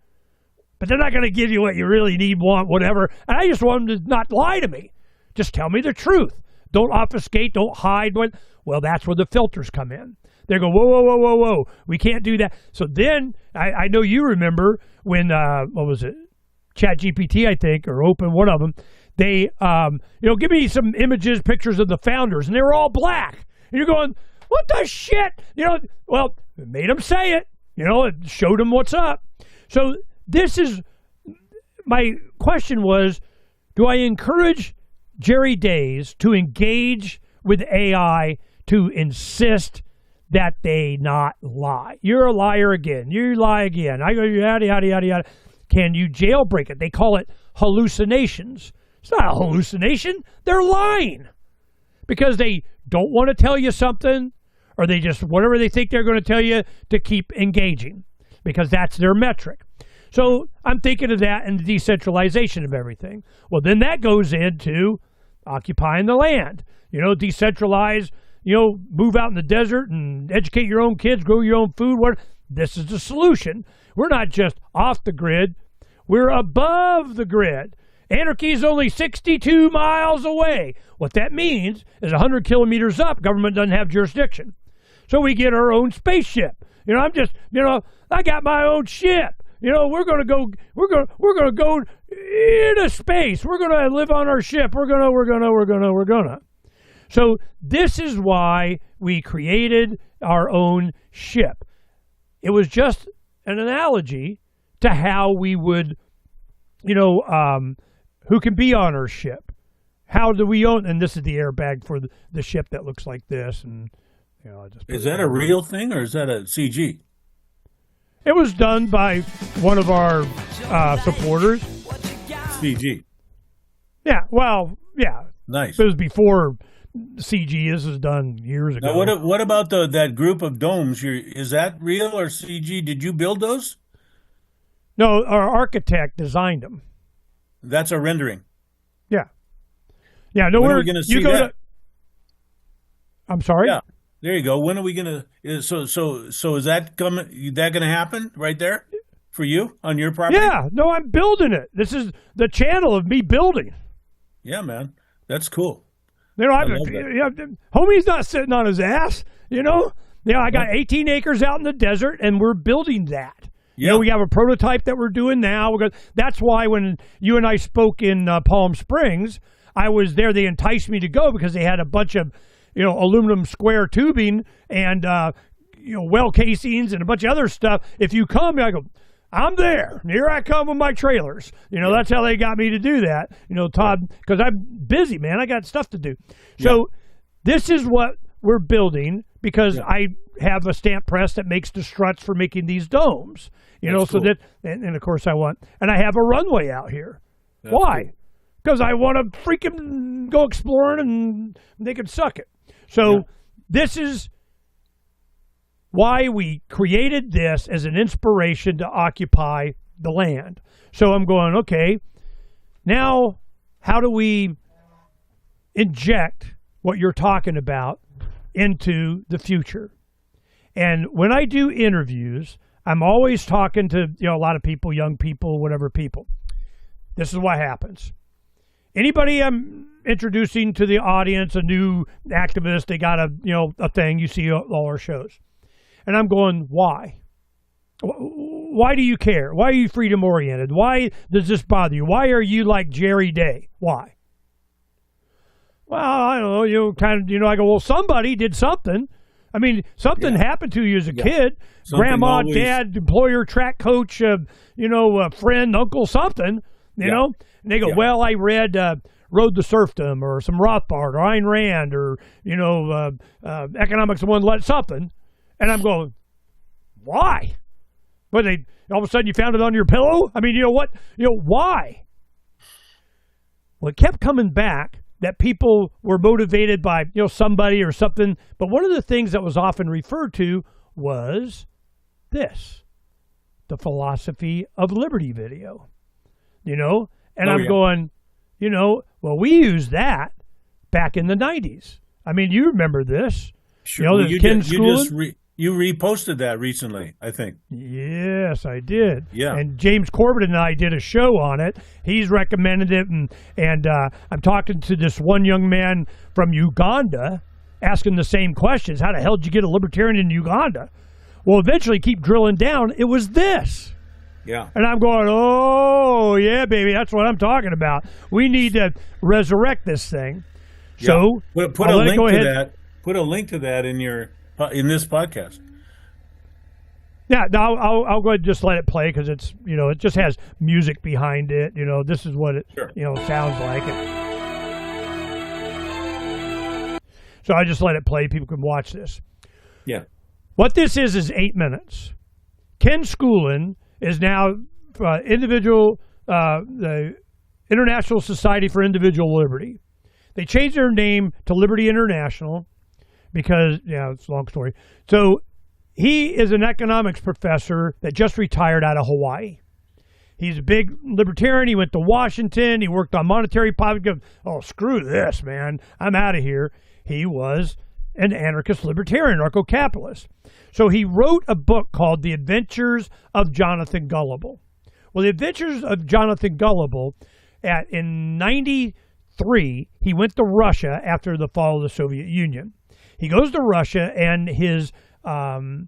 but they're not going to give you what you really need, want, whatever. And I just want them to not lie to me. Just tell me the truth. Don't obfuscate. Don't hide. Well, that's where the filters come in. They go, whoa, whoa, whoa, whoa, whoa. We can't do that. So then, I know you remember when, what was it? ChatGPT, I think, or Open, one of them. They, give me some images, pictures of the founders, and they were all black. And you're going, what the shit? Well, it made them say it. It showed them what's up. So this is, my question was, do I encourage Jerry Days to engage with AI to insist that they not lie? You're a liar again. You lie again. I go, yada, yada, yada, yada. Can you jailbreak it? They call it hallucinations. It's not a hallucination. They're lying because they don't want to tell you something, or they just, whatever they think they're going to tell you to keep engaging because that's their metric. So I'm thinking of that and the decentralization of everything. Well, then that goes into occupying the land. Decentralize, move out in the desert and educate your own kids, grow your own food. This is the solution. We're not just off the grid. We're above the grid. Anarchy is only 62 miles away. What that means is 100 kilometers up, government doesn't have jurisdiction. So we get our own spaceship. I got my own ship. We're going to go into space. We're going to live on our ship. We're going to. So this is why we created our own ship. It was just an analogy to how we would, who can be on our ship. How do we own? And this is the airbag for the ship that looks like this. And is that a real thing or is that a CG? It was done by one of our supporters. CG. Yeah. Well, yeah. Nice. It was before CG. This was done years ago. Now, what about that group of domes? Is that real or CG? Did you build those? No, our architect designed them. That's a rendering. Yeah. Yeah. No, when are we going to see that? I'm sorry. Yeah. There you go. When are we going to? So is that coming? That going to happen right there for you on your property? Yeah. No, I'm building it. This is the channel of me building. Yeah, man. That's cool. Homie's not sitting on his ass. I got 18 acres out in the desert, and we're building that. Yeah. We have a prototype that we're doing now. That's why when you and I spoke in Palm Springs, I was there. They enticed me to go because they had a bunch of, aluminum square tubing and, well casings and a bunch of other stuff. If you come, I go, I'm there. Here I come with my trailers. That's how they got me to do that. Todd, because I'm busy, man. I got stuff to do. So this is what we're building because I have a stamp press that makes the struts for making these domes. So cool. That, and of course I have a runway out here. That's why? Because I want to freaking go exploring and they can suck it. So this is why we created this as an inspiration to occupy the land. So I'm going, okay, now how do we inject what you're talking about into the future? And when I do interviews, I'm always talking to a lot of people, young people, whatever people. This is what happens. Anybody I'm introducing to the audience, a new activist, they got a thing, you see all our shows. And I'm going, why? why do you care? Why are you freedom oriented? Why does this bother you? Why are you like Jerry Day? Why? Well, I don't know. I go, well, somebody did something. I mean, something happened to you as a kid. Something Grandma, always... dad, employer, track coach, friend, uncle, something, you know? And they go, well, I read Road to Serfdom or some Rothbard or Ayn Rand or, Economics of One, something. And I'm going, why? But all of a sudden you found it on your pillow? I mean, why? Well, it kept coming back that people were motivated by, somebody or something. But one of the things that was often referred to was this, the philosophy of liberty video, And I'm going, well, we used that back in the 90s. I mean, you remember this. Sure. You reposted that recently, I think. Yes, I did. Yeah. And James Corbett and I did a show on it. He's recommended it, and I'm talking to this one young man from Uganda, asking the same questions. How the hell did you get a libertarian in Uganda? Well, eventually, keep drilling down. It was this. Yeah. And I'm going, oh, yeah, baby, that's what I'm talking about. We need to resurrect this thing. Yeah. So put a link to that. Put a link to that in this podcast. Yeah, no, I'll go ahead and just let it play because it's, it just has music behind it. This is what it, sounds like. So I just let it play. People can watch this. Yeah. What this is 8 minutes. Ken Schoolin is now the International Society for Individual Liberty. They changed their name to Liberty International because, it's a long story. So he is an economics professor that just retired out of Hawaii. He's a big libertarian. He went to Washington. He worked on monetary policy. Oh, screw this, man. I'm out of here. He was an anarchist libertarian, anarcho-capitalist. So he wrote a book called The Adventures of Jonathan Gullible. Well, The Adventures of Jonathan Gullible, in 93, he went to Russia after the fall of the Soviet Union. He goes to Russia, and his tour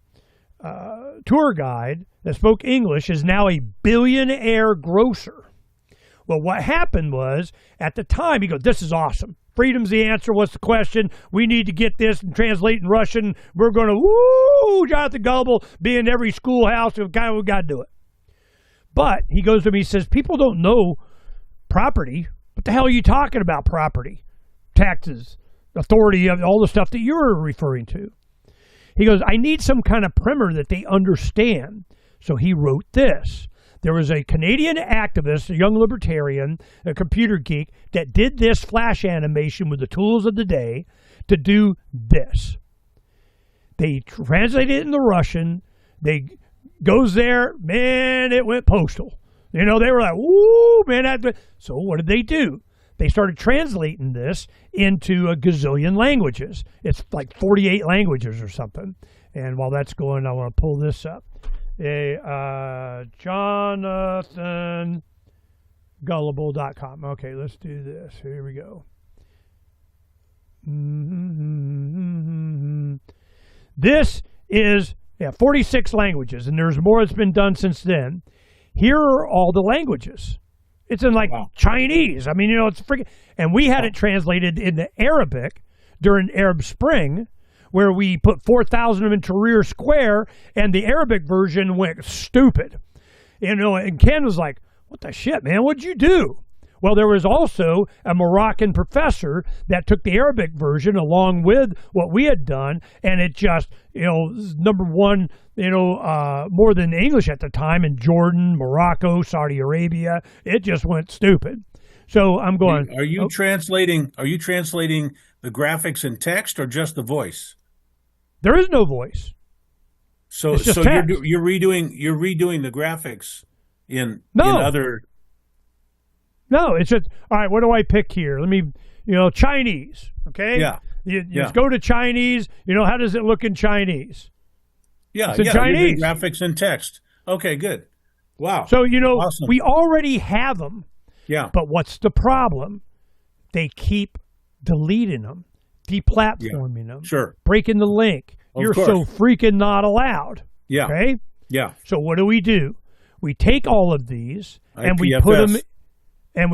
guide that spoke English is now a billionaire grocer. Well, what happened was, at the time, he goes, this is awesome. Freedom's the answer. What's the question? We need to get this and translate in Russian. We're going to, Jonathan Gullible be in every schoolhouse. We've got to do it. But he goes to me, he says, people don't know property. What the hell are you talking about, property? Taxes, authority, all the stuff that you're referring to. He goes, I need some kind of primer that they understand. So he wrote this. There was a Canadian activist, a young libertarian, a computer geek, that did this flash animation with the tools of the day to do this. They translated it into Russian. They goes there, man, it went postal. They were like, ooh, man. So what did they do? They started translating this into a gazillion languages. It's like 48 languages or something. And while that's going, I want to pull this up. JonathanGullible.com. Okay, let's do this. Here we go. This is 46 languages, and there's more that's been done since then. Here are all the languages. It's in Chinese. I mean, it's freaking. And we had it translated into Arabic during Arab Spring, where we put 4,000 of them in Tahrir Square, and the Arabic version went stupid. And Ken was like, what the shit, man? What'd you do? Well, there was also a Moroccan professor that took the Arabic version along with what we had done, and it just, number one, more than English at the time in Jordan, Morocco, Saudi Arabia. It just went stupid. So I'm going. Are you translating? Are you translating the graphics in text or just the voice? There is no voice. So you're redoing the graphics in other. No, it's just all right. What do I pick here? Let me, Chinese. Okay. Yeah. You go to Chinese. How does it look in Chinese? Yeah. It's in Chinese. Graphics and text. Okay. Good. Wow. So awesome. We already have them. Yeah. But what's the problem? They keep deleting them, deplatforming them, sure, breaking the link. You're so freaking not allowed. Yeah. Okay. Yeah. So what do? We take all of these and we put them in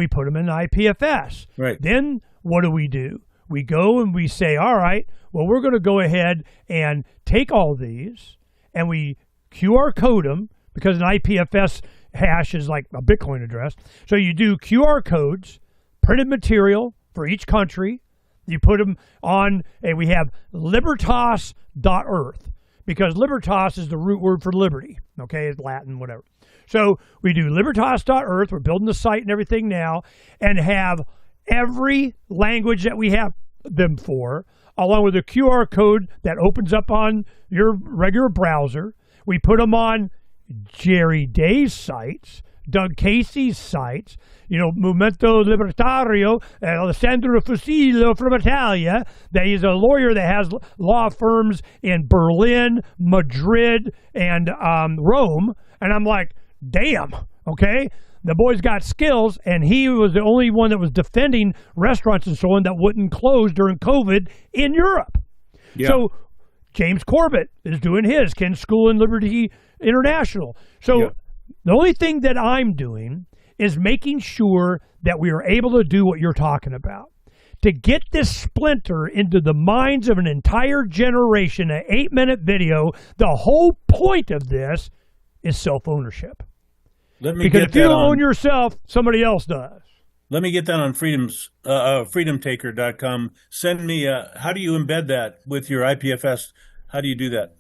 IPFS. Right. Then what do? We go and we say, all right, well, we're going to go ahead and take all these and we QR code them, because an IPFS hash is like a Bitcoin address. So you do QR codes, printed material for each country. You put them on, and we have libertas.earth, because libertas is the root word for liberty. Okay, it's Latin, whatever. So we do libertas.earth. We're building the site and everything now, and have every language that we have them for, along with a QR code that opens up on your regular browser. We put them on Jerry Day's sites, Doug Casey's sites, Movimento Libertario, Alessandro Fusillo from Italia, that he's a lawyer that has law firms in Berlin, Madrid, and Rome. And I'm like, damn, okay? The boy's got skills, and he was the only one that was defending restaurants and so on that wouldn't close during COVID in Europe. Yeah. So James Corbett is doing his, Ken School and Liberty International. So the only thing that I'm doing is making sure that we are able to do what you're talking about. To get this splinter into the minds of an entire generation, an 8-minute video, the whole point of this is self-ownership. Because if you don't own yourself, somebody else does. Let me get that on freedomtaker.com. Send me, how do you embed that with your IPFS? How do you do that?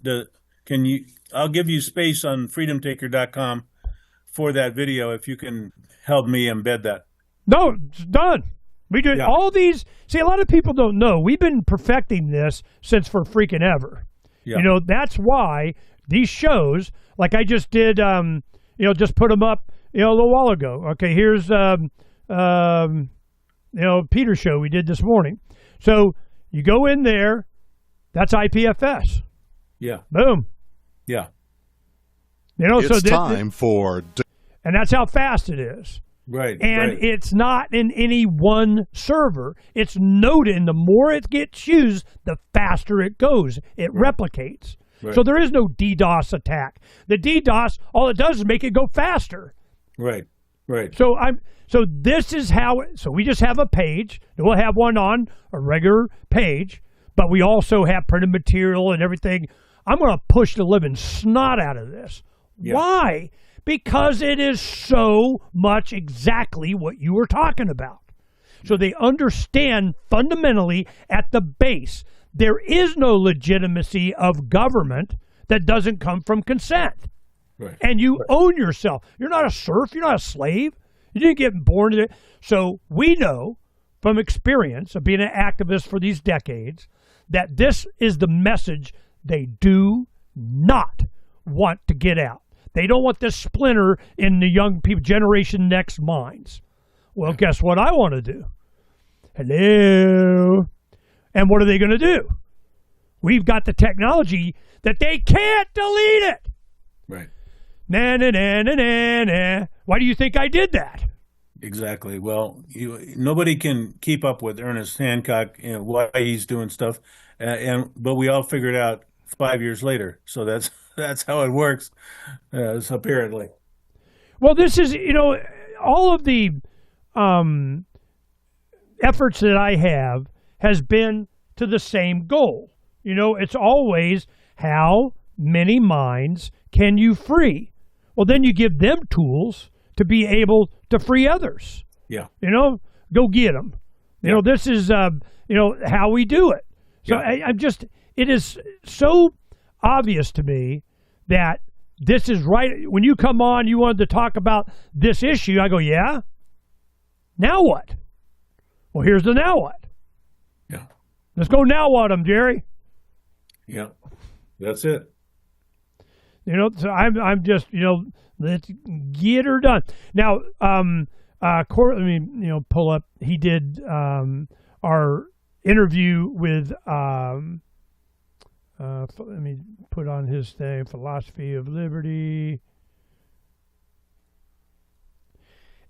I'll give you space on freedomtaker.com for that video if you can help me embed that. No, it's done. We do all these. See, a lot of people don't know. We've been perfecting this since for freaking ever. Yeah. That's why these shows, like I just did, just put them up, a little while ago. Okay, here's, Peter's show we did this morning. So you go in there, that's IPFS. Yeah. Boom. Yeah. It's time for... And that's how fast it is. Right. And it's not in any one server. It's noded, and the more it gets used, the faster it goes. It replicates. Right. So there is no DDoS attack. The DDoS, all it does is make it go faster. Right. Right. So this is how so we just have a page. We'll have one on a regular page, but we also have printed material and everything. I'm going to push the living snot out of this. Yeah. Why? Because it is so much exactly what you were talking about. So they understand fundamentally at the base, there is no legitimacy of government that doesn't come from consent. Right. And you own yourself. You're not a serf. You're not a slave. You didn't get born into it. So we know from experience of being an activist for these decades that this is the message they do not want to get out. They don't want this splinter in the young people, Generation Next minds. Well, guess what I want to do? Hello. And what are they going to do? We've got the technology that they can't delete it. Right. Na, na, na, na, na, na. Why do you think I did that? Exactly. Well, nobody can keep up with Ernest Hancock, why he's doing stuff, but we all figured out 5 years later. So that's how it works, apparently. Well, this is all of the efforts that I have has been to the same goal. It's always how many minds can you free? Well, then you give them tools to be able to free others. Yeah. Go get them. This is, how we do it. So it is so obvious to me that this is right. When you come on, you wanted to talk about this issue. I go, yeah. Now what? Well, here's the now what. Yeah. Let's go now what them, Jerry. Yeah. That's it. So I'm just, let's get her done. Now, let me, pull up. He did our interview with, let me put on his thing, Philosophy of Liberty.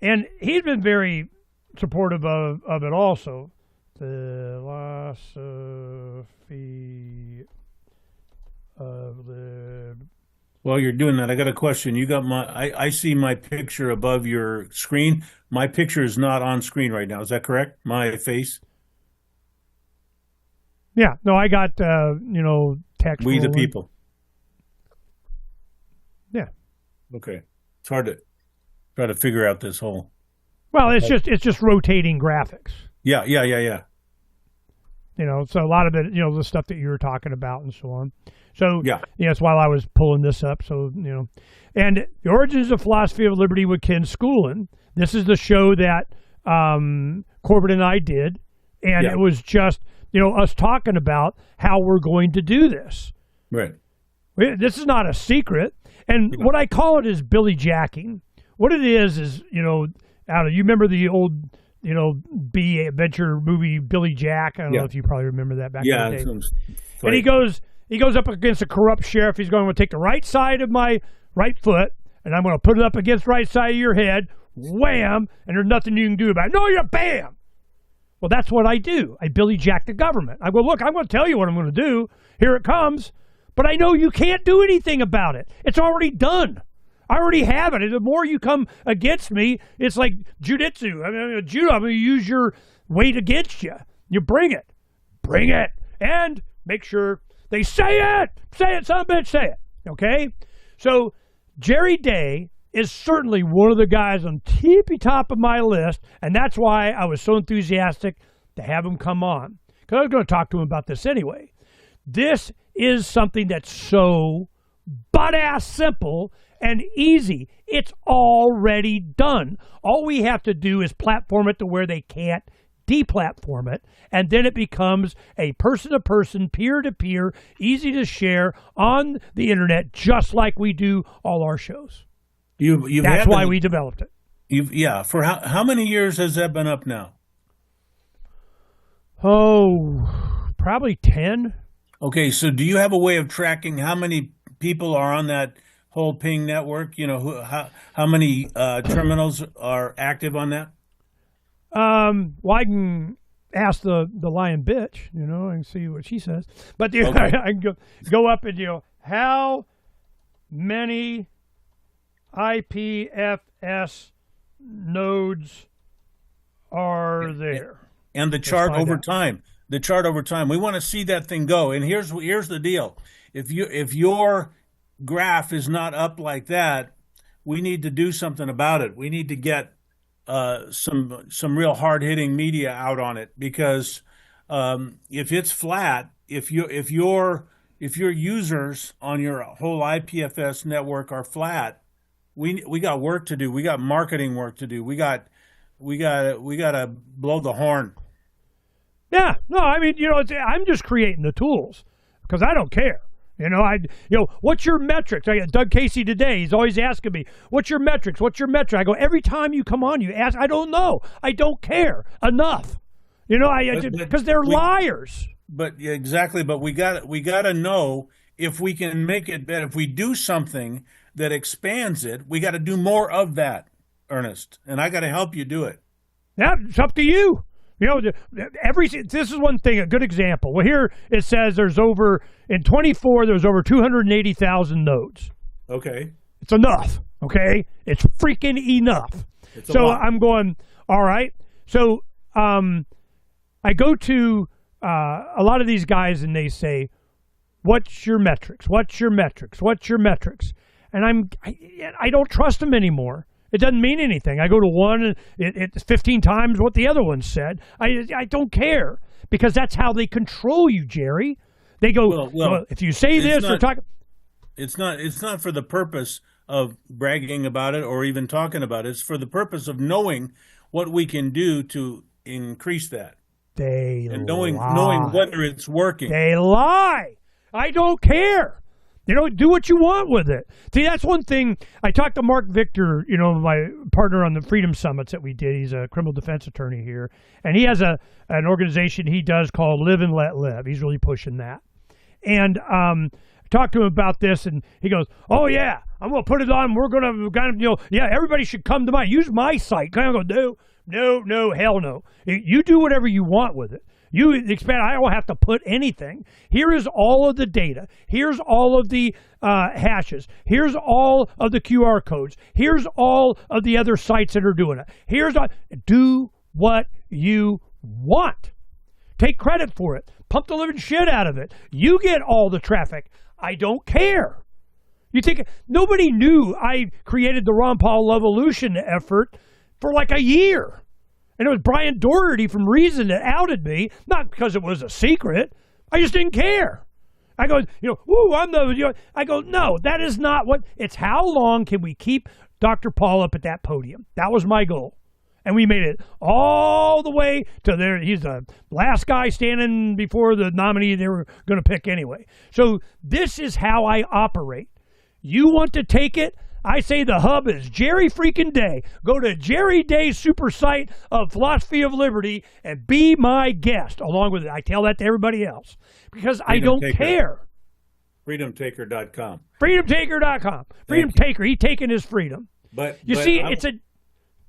And he's been very supportive of it also. Philosophy of Liberty. While you're doing that, I got a question. You got I see my picture above your screen. My picture is not on screen right now. Is that correct? My face? Yeah. No, I got, text. We the people. Yeah. Okay. It's hard to try to figure out this whole. Well, it's just rotating graphics. Yeah. So a lot of it, the stuff that you were talking about and so on. So, yeah, that's while I was pulling this up. So, and the origins of philosophy of liberty with Ken Schoolin. This is the show that Corbett and I did. And it was just, us talking about how we're going to do this. Right. This is not a secret. And what I call it is Billy Jacking. What it is, you remember the old, B adventure movie Billy Jack? I don't know if you probably remember that back in the day. And he goes up against a corrupt sheriff. He's going to take the right side of my right foot, and I'm going to put it up against the right side of your head. Wham! And there's nothing you can do about it. No, you're bam! Well, that's what I do. I Billy Jack the government. I go, look, I'm going to tell you what I'm going to do. Here it comes. But I know you can't do anything about it. It's already done. I already have it. And the more you come against me, it's like jujitsu. Judo, I'm going to use your weight against you. You bring it. Bring it. And make sure they say it. Say it, son of a bitch, say it. Okay? So Jerry Day is certainly one of the guys on tippy top of my list, and that's why I was so enthusiastic to have him come on. Because I was going to talk to him about this anyway. This is something that's so butt-ass simple and easy. It's already done. All we have to do is platform it to where they can't deplatform it, and then it becomes a person-to-person, peer-to-peer, easy to share on the internet, just like we do all our shows. That's why we developed it. For how many years has that been up now? Oh, probably 10. Okay, so do you have a way of tracking how many people are on that whole ping network? How many terminals are active on that? Well, I can ask the lion bitch, and see what she says. But Okay. I can go up and, how many IPFS nodes are there? And the chart over time. The chart over time. We want to see that thing go. And here's the deal. If your graph is not up like that, we need to do something about it. We need to get some real hard hitting media out on it, because if it's flat, if your users on your whole IPFS network are flat, we got work to do. We got marketing work to do. We got to blow the horn. Yeah, no, I'm just creating the tools because I don't care. What's your metrics? I got Doug Casey today. He's always asking me, what's your metrics? What's your metric? I go, every time you come on, you ask, I don't know. I don't care enough. Because they're liars. But exactly. But we got to know if we can make it better. If we do something that expands it, we got to do more of that, Ernest. And I got to help you do it. Yeah, it's up to you. This is one thing, a good example. Well, here it says in 24, there's over 280,000 nodes. Okay. It's enough, okay? It's freaking enough. So I'm going, all right. So I go to a lot of these guys and they say, what's your metrics? What's your metrics? What's your metrics? And I don't trust them anymore. It doesn't mean anything. I go to one, and it's 15 times what the other one said. I don't care, because that's how they control you, Jerry. They go, well if you say this or talk. It's not for the purpose of bragging about it or even talking about it. It's for the purpose of knowing what we can do to increase that. And knowing whether it's working. They lie. I don't care. Do what you want with it. See, that's one thing. I talked to Mark Victor, my partner on the Freedom Summits that we did. He's a criminal defense attorney here. And he has an organization he does called Live and Let Live. He's really pushing that. And I talked to him about this, and he goes, oh, yeah, I'm going to put it on. We're going to, everybody should come to use my site. Kind of go, no, hell no. You do whatever you want with it. You expect I don't have to put anything. Here is all of the data. Here's all of the hashes. Here's all of the QR codes. Here's all of the other sites that are doing it. Do what you want. Take credit for it. Pump the living shit out of it. You get all the traffic. I don't care. You think nobody knew I created the Ron Paul Evolution effort for like a year. And it was Brian Doherty from Reason that outed me, not because it was a secret. I just didn't care. I go, I go, no, that is not what, it's how long can we keep Dr. Paul up at that podium? That was my goal. And we made it all the way to there. He's the last guy standing before the nominee they were going to pick anyway. So this is how I operate. You want to take it? I say the hub is Jerry freaking Day. Go to Jerry Day's super site of Philosophy of Liberty and be my guest along with it. I tell that to everybody else because I don't care. Freedomtaker.com. Freedomtaker.com. Freedom Taker. He's taking his freedom. But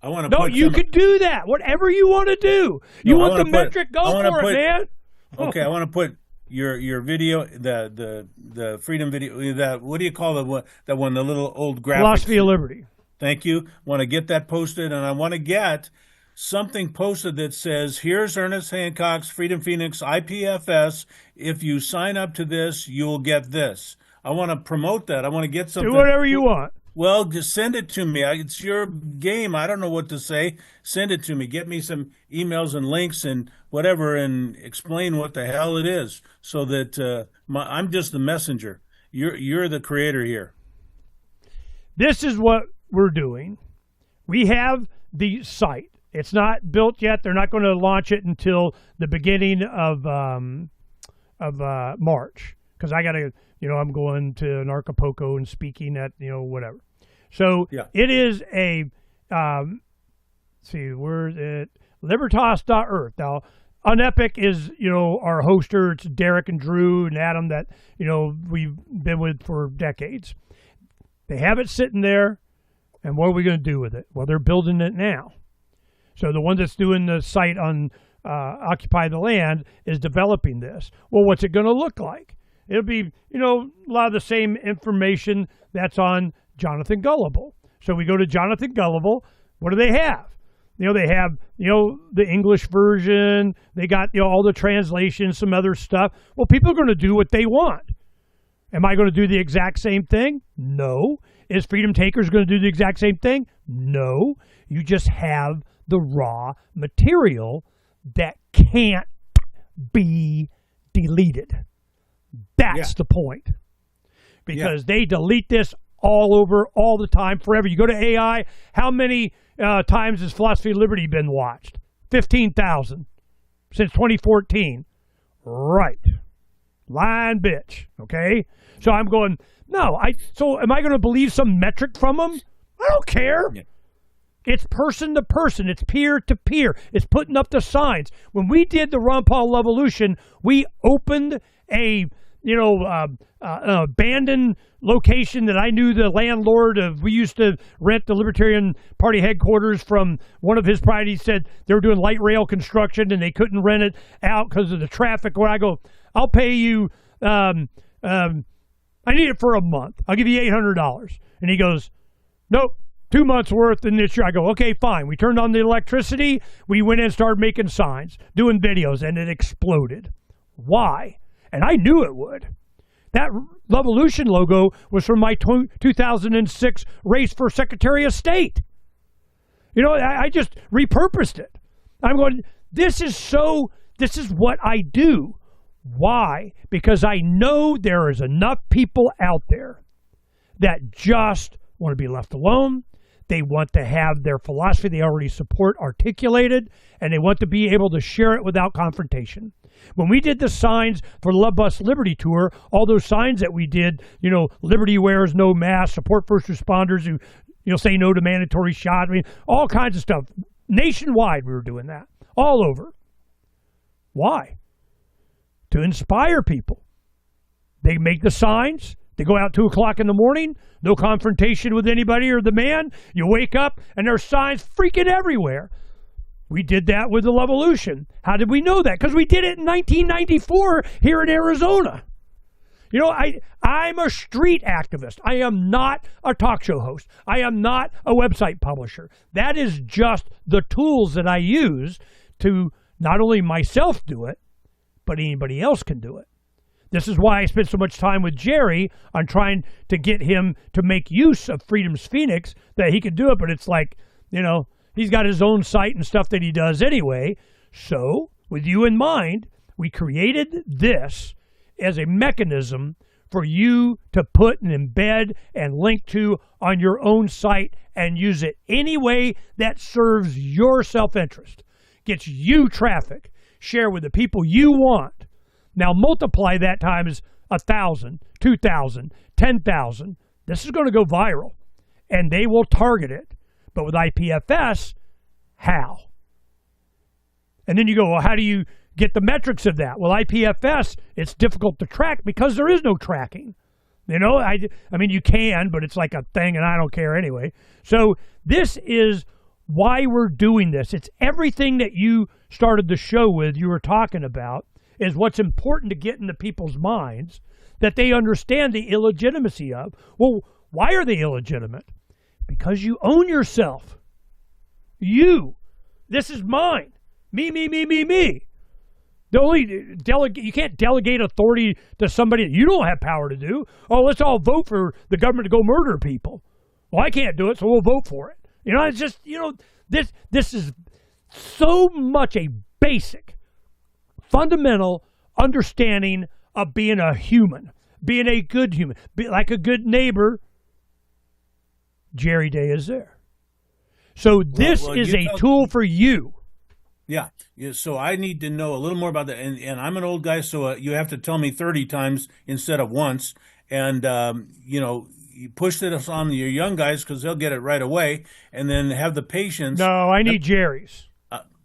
I want to you could do that. Whatever you want to do. You want the metric? Go for it, man. Okay, I want to put your video, the freedom video, that, what do you call that one, the little old graphic? Philosophy of Liberty. Thank you. Want to get that posted, and I want to get something posted that says, here's Ernest Hancock's Freedom Phoenix IPFS. If you sign up to this, you'll get this. I want to promote that. I want to get something. Do whatever you want. Well, just send it to me. It's your game. I don't know what to say. Send it to me. Get me some emails and links and whatever, and explain what the hell it is, so that I'm just the messenger. You're the creator here. This is what we're doing. We have the site. It's not built yet. They're not going to launch it until the beginning of March, because I got to. I'm going to Acapulco and speaking at, whatever. So It is a, where's it? Libertas.earth. Now, Unepic is, our hoster. It's Derek and Drew and Adam that, we've been with for decades. They have it sitting there, and what are we going to do with it? Well, they're building it now. So the one that's doing the site on Occupy the Land is developing this. Well, what's it going to look like? It'll be, a lot of the same information that's on Jonathan Gullible. So we go to Jonathan Gullible. What do they have? They have, the English version. They got, all the translations, some other stuff. Well, people are going to do what they want. Am I going to do the exact same thing? No. Is Freedom Takers going to do the exact same thing? No. You just have the raw material that can't be deleted. That's the point. Because they delete this all over, all the time, forever. You go to AI, how many times has Philosophy of Liberty been watched? 15,000 since 2014. Right. Lying bitch. Okay? So I'm going, no. So am I going to believe some metric from them? I don't care. Yeah. It's person to person. It's peer to peer. It's putting up the signs. When we did the Ron Paul Evolution, we opened a abandoned location that I knew the landlord of. We used to rent the Libertarian Party headquarters from one of his properties. He said they were doing light rail construction and they couldn't rent it out because of the traffic. When I go, I'll pay you, I need it for a month. I'll give you $800. And he goes, nope, 2 months worth in this year. I go, okay, fine. We turned on the electricity. We went in and started making signs, doing videos, and it exploded. Why? And I knew it would. That Revolution logo was from my 2006 race for Secretary of State. I just repurposed it. I'm going, this is what I do. Why? Because I know there is enough people out there that just want to be left alone. They want to have their philosophy they already support articulated, and they want to be able to share it without confrontation. When we did the signs for Love Bus Liberty Tour, all those signs that we did, Liberty wears no mask, support first responders who, say no to mandatory shot, all kinds of stuff. Nationwide, we were doing that. All over. Why? To inspire people. They make the signs. They go out 2 o'clock in the morning, no confrontation with anybody or the man. You wake up, and there's signs freaking everywhere. We did that with the Levolution. How did we know that? Because we did it in 1994 here in Arizona. You know, I'm a street activist. I am not a talk show host. I am not a website publisher. That is just the tools that I use to not only myself do it, but anybody else can do it. This is why I spent so much time with Jerry on trying to get him to make use of Freedom's Phoenix, that he could do it. But it's like, you know, he's got his own site and stuff that he does anyway. So, with you in mind, we created this as a mechanism for you to put and embed and link to on your own site and use it any way that serves your self-interest, gets you traffic, share with the people you want. Now multiply that times 1,000, 2,000, 10,000. This is going to go viral, and they will target it. But with IPFS, how? And then you go, well, how do you get the metrics of that? Well, IPFS, it's difficult to track because there is no tracking. You know, I mean, you can, but it's like a thing, and I don't care anyway. So this is why we're doing this. It's everything that you started the show with, you were talking about, is what's important to get into people's minds, that they understand the illegitimacy of. Well, why are they illegitimate? Because you own yourself. You. This is mine. Me, me, me, me, me. The only you can't delegate authority to somebody that you don't have power to do. Oh, let's all vote for the government to go murder people. Well, I can't do it, so we'll vote for it. You know, it's just, you know, this is so much a basic, fundamental understanding of being a human, being a good human, be like a good neighbor. Jerry Day is there. So this is a tool for you. Yeah. So I need to know a little more about that. And I'm an old guy, so you have to tell me 30 times instead of once. And, you know, you push this on your young guys because they'll get it right away. And then have the patience. No, I need Jerry's.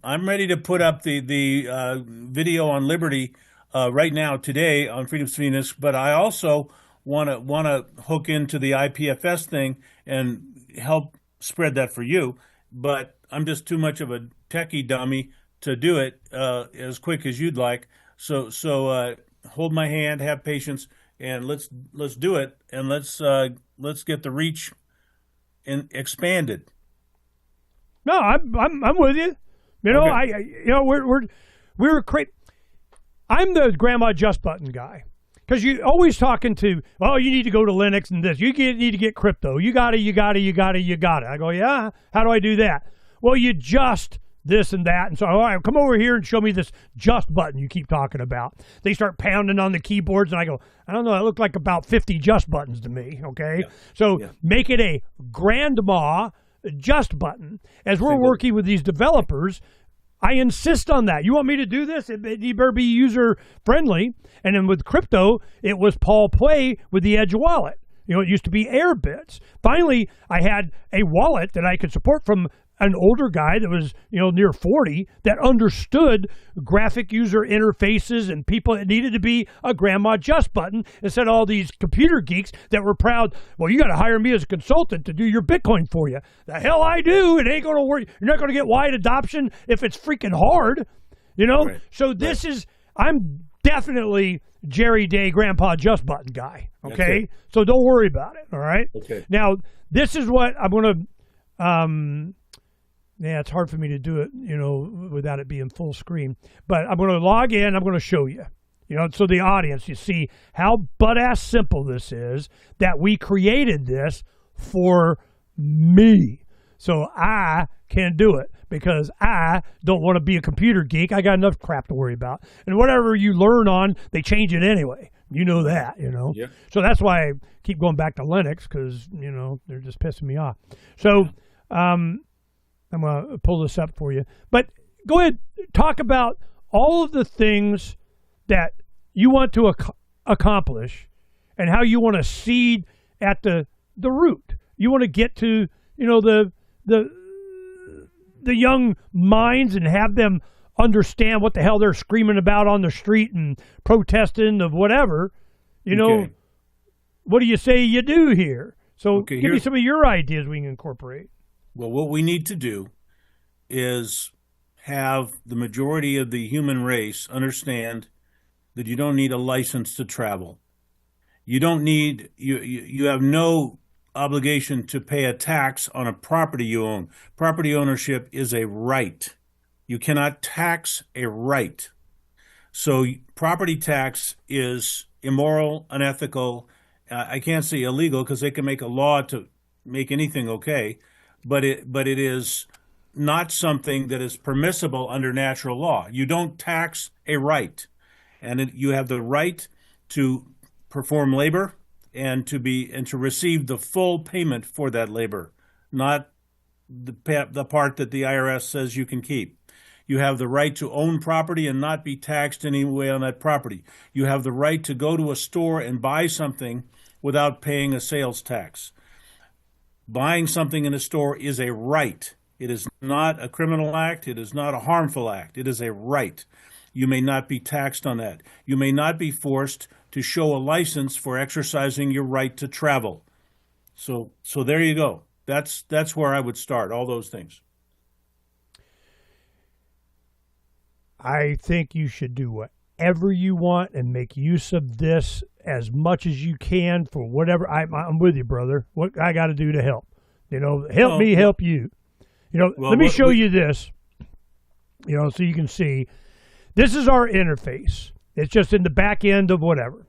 I'm ready to put up the video on Liberty right now today on Freedom's Phoenix. But I also want to hook into the IPFS thing and help spread that for you. But I'm just too much of a techie dummy to do it as quick as you'd like. So hold my hand, have patience, and let's do it, and let's get the reach expanded. No, I'm with you. You know, Okay. we're crazy. I'm the Grandma Just Button guy. Because you always talking to, oh, you need to go to Linux and this. Need to get crypto. You got it. I go, yeah, how do I do that? Well, you just this and that. And so, all right, come over here and show me this just button you keep talking about. They start pounding on the keyboards, and I go, I don't know, that looked like about 50 just buttons to me, okay? Yeah. So make it a grandma just button. As we're working with these developers, I insist on that. You want me to do this? You better be user-friendly. And then with crypto, it was Paul Play with the Edge wallet. You know, it used to be Airbits. Finally, I had a wallet that I could support from an older guy that was, you know, near 40 that understood graphic user interfaces and people. It needed to be a grandma just button instead of all these computer geeks that were proud. Well, you got to hire me as a consultant to do your Bitcoin for you. The hell I do. It ain't going to work. You're not going to get wide adoption if it's freaking hard, you know? Right. So this is, I'm definitely Jerry Day Grandpa Just Button guy, okay? So don't worry about it, all right? Okay. Now, this is what I'm going to, yeah, it's hard for me to do it, you know, without it being full screen. But I'm going to log in. I'm going to show you, you know, so the audience, you see how butt-ass simple this is, that we created this for me. So I can do it because I don't want to be a computer geek. I got enough crap to worry about. And whatever you learn on, they change it anyway. You know that, you know. Yeah. So that's why I keep going back to Linux because, you know, they're just pissing me off. So, I'm going to pull this up for you. But go ahead, talk about all of the things that you want to accomplish and how you want to seed at the root. You want to get to, you know, the young minds and have them understand what the hell they're screaming about on the street and protesting of whatever. You know, what do you say you do here? So give me some of your ideas we can incorporate. Well, what we need to do is have the majority of the human race understand that you don't need a license to travel. You don't need, you have no obligation to pay a tax on a property you own. Property ownership is a right. You cannot tax a right. So property tax is immoral, unethical. I can't say illegal because they can make a law to make anything okay, but it is not something that is permissible under natural law. You don't tax a right, and you have the right to perform labor and to receive the full payment for that labor, not the part that the IRS says you can keep. You have the right to own property and not be taxed in any way on that property. You have the right to go to a store and buy something without paying a sales tax. Buying something in a store is a right. It is not a criminal act. It is not a harmful act. It is a right. You may not be taxed on that. You may not be forced to show a license for exercising your right to travel. So there you go. That's where I would start, all those things. I think you should do whatever you want and make use of this as much as you can for whatever. I'm with you, brother. What I got to do to help? Help me help you. Let me show you this. So you can see. This is our interface. It's just in the back end of whatever.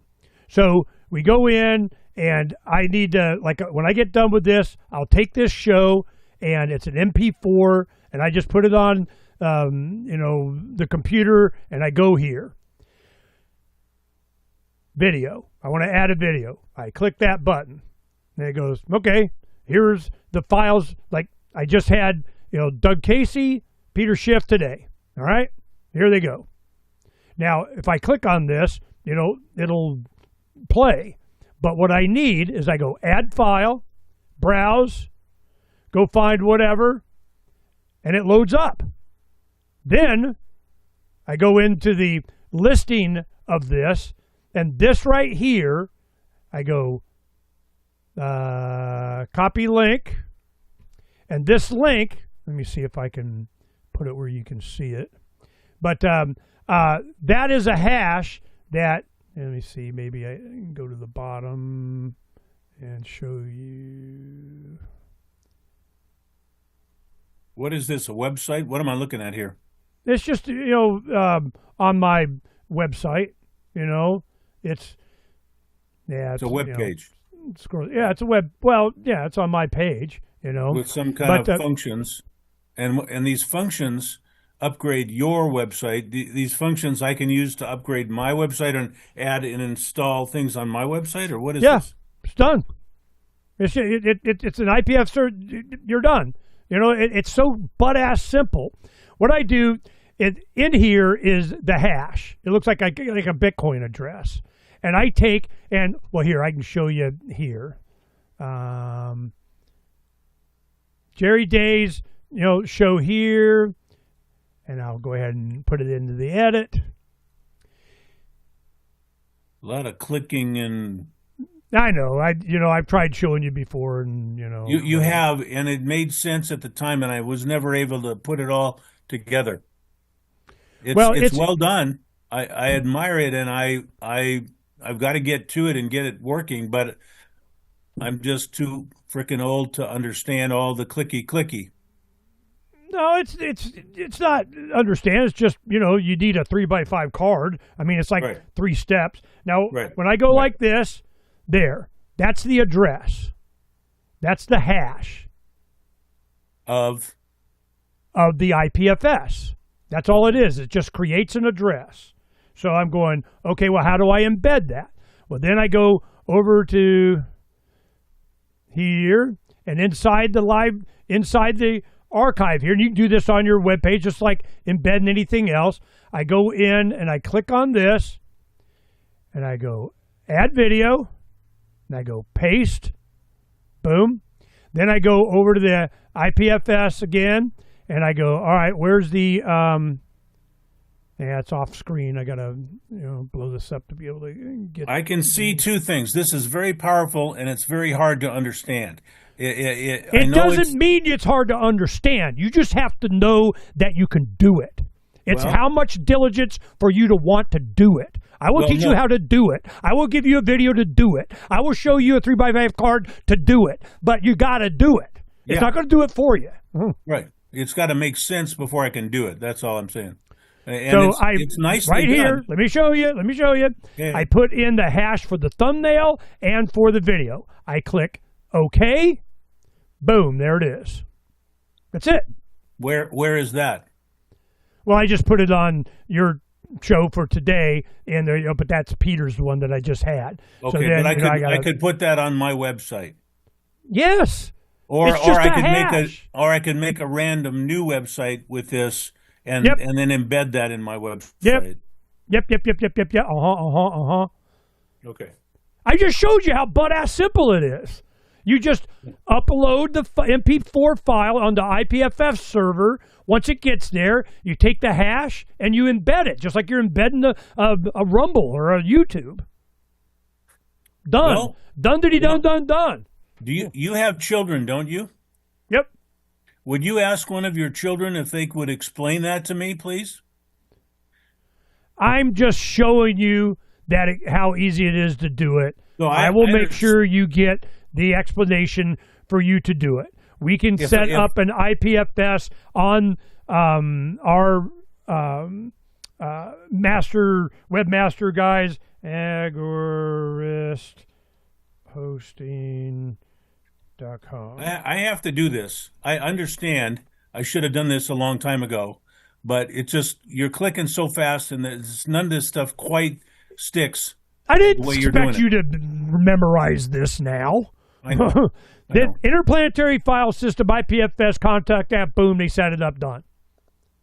So we go in, and I need to, when I get done with this, I'll take this show, and it's an MP4, and I just put it on the computer, and I go here. Video. I want to add a video. I click that button, and it goes, okay, here's the files. Like I just had, Doug Casey, Peter Schiff today. All right, here they go. Now, if I click on this, it'll play. But what I need is I go add file, browse, go find whatever, and it loads up. Then I go into the listing of this, and this right here, I go copy link, and this link, let me see if I can put it where you can see it. But that is a hash that, let me see, maybe I can go to the bottom and show you. What is this, a website? What am I looking at here? It's just, on my website, it's a web page. It's a web, it's on my page, With some kind of functions. And these functions upgrade your website. These functions I can use to upgrade my website and add and install things on my website, or what is this? It's done. It's an IPF cert. You're done. It's so butt-ass simple. What I do in here is the hash. It looks like a Bitcoin address. And I take, here, I can show you here. Jerry Day's, show here. And I'll go ahead and put it into the edit. A lot of clicking and... I know. I've tried showing you before, and You have, and it made sense at the time, and I was never able to put it all together. It's well done. I admire it, and I've got to get to it and get it working, but I'm just too freaking old to understand all the clicky. No, it's not understand. It's just, you need a 3x5 card. I mean, it's like 3 steps. Now, when I go like this, that's the address. That's the hash of the IPFS. That's all it is. It just creates an address. So I'm going, okay, well, how do I embed that? Well, then I go over to here, and inside the archive here, and you can do this on your webpage, just like embedding anything else. I go in and I click on this, and I go add video, and I go paste, boom. Then I go over to the IPFS again, and I go, all right, where's the Yeah, it's off screen. I gotta, blow this up to be able to get. I can see two things. This is very powerful, and it's very hard to understand. It doesn't mean it's hard to understand. You just have to know that you can do it. It's how much diligence for you to want to do it. I will teach you how to do it. I will give you a video to do it. I will show you a 3x5 card to do it. But you got to do it. It's not going to do it for you. Right. It's got to make sense before I can do it. That's all I'm saying. And so it's nicely right here. done. Let me show you. Okay. I put in the hash for the thumbnail and for the video. I click OK. Boom. There it is. That's it. Where is that? Well, I just put it on your show for today, and there, but that's Peter's one that I just had. Okay, so then, but I could put that on my website. Yes. Or I could make a random new website with this and then embed that in my website. Yep. Okay. I just showed you how butt-ass simple it is. You just upload the MP4 file on the IPFS server. Once it gets there, you take the hash and you embed it, just like you're embedding a Rumble or a YouTube. Done. Well, done. Do you have children, don't you? Yep. Would you ask one of your children if they would explain that to me, please? I'm just showing you how easy it is to do it. No, I will make sure you get the explanation for you to do it. We can set up an IPFS on our webmaster guys, agoristhosting.com. I have to do this. I understand. I should have done this a long time ago, but it's just you're clicking so fast, and none of this stuff quite sticks. I didn't expect you to memorize this now. I know. The Interplanetary File System, IPFS, contact app, boom, they set it up, done.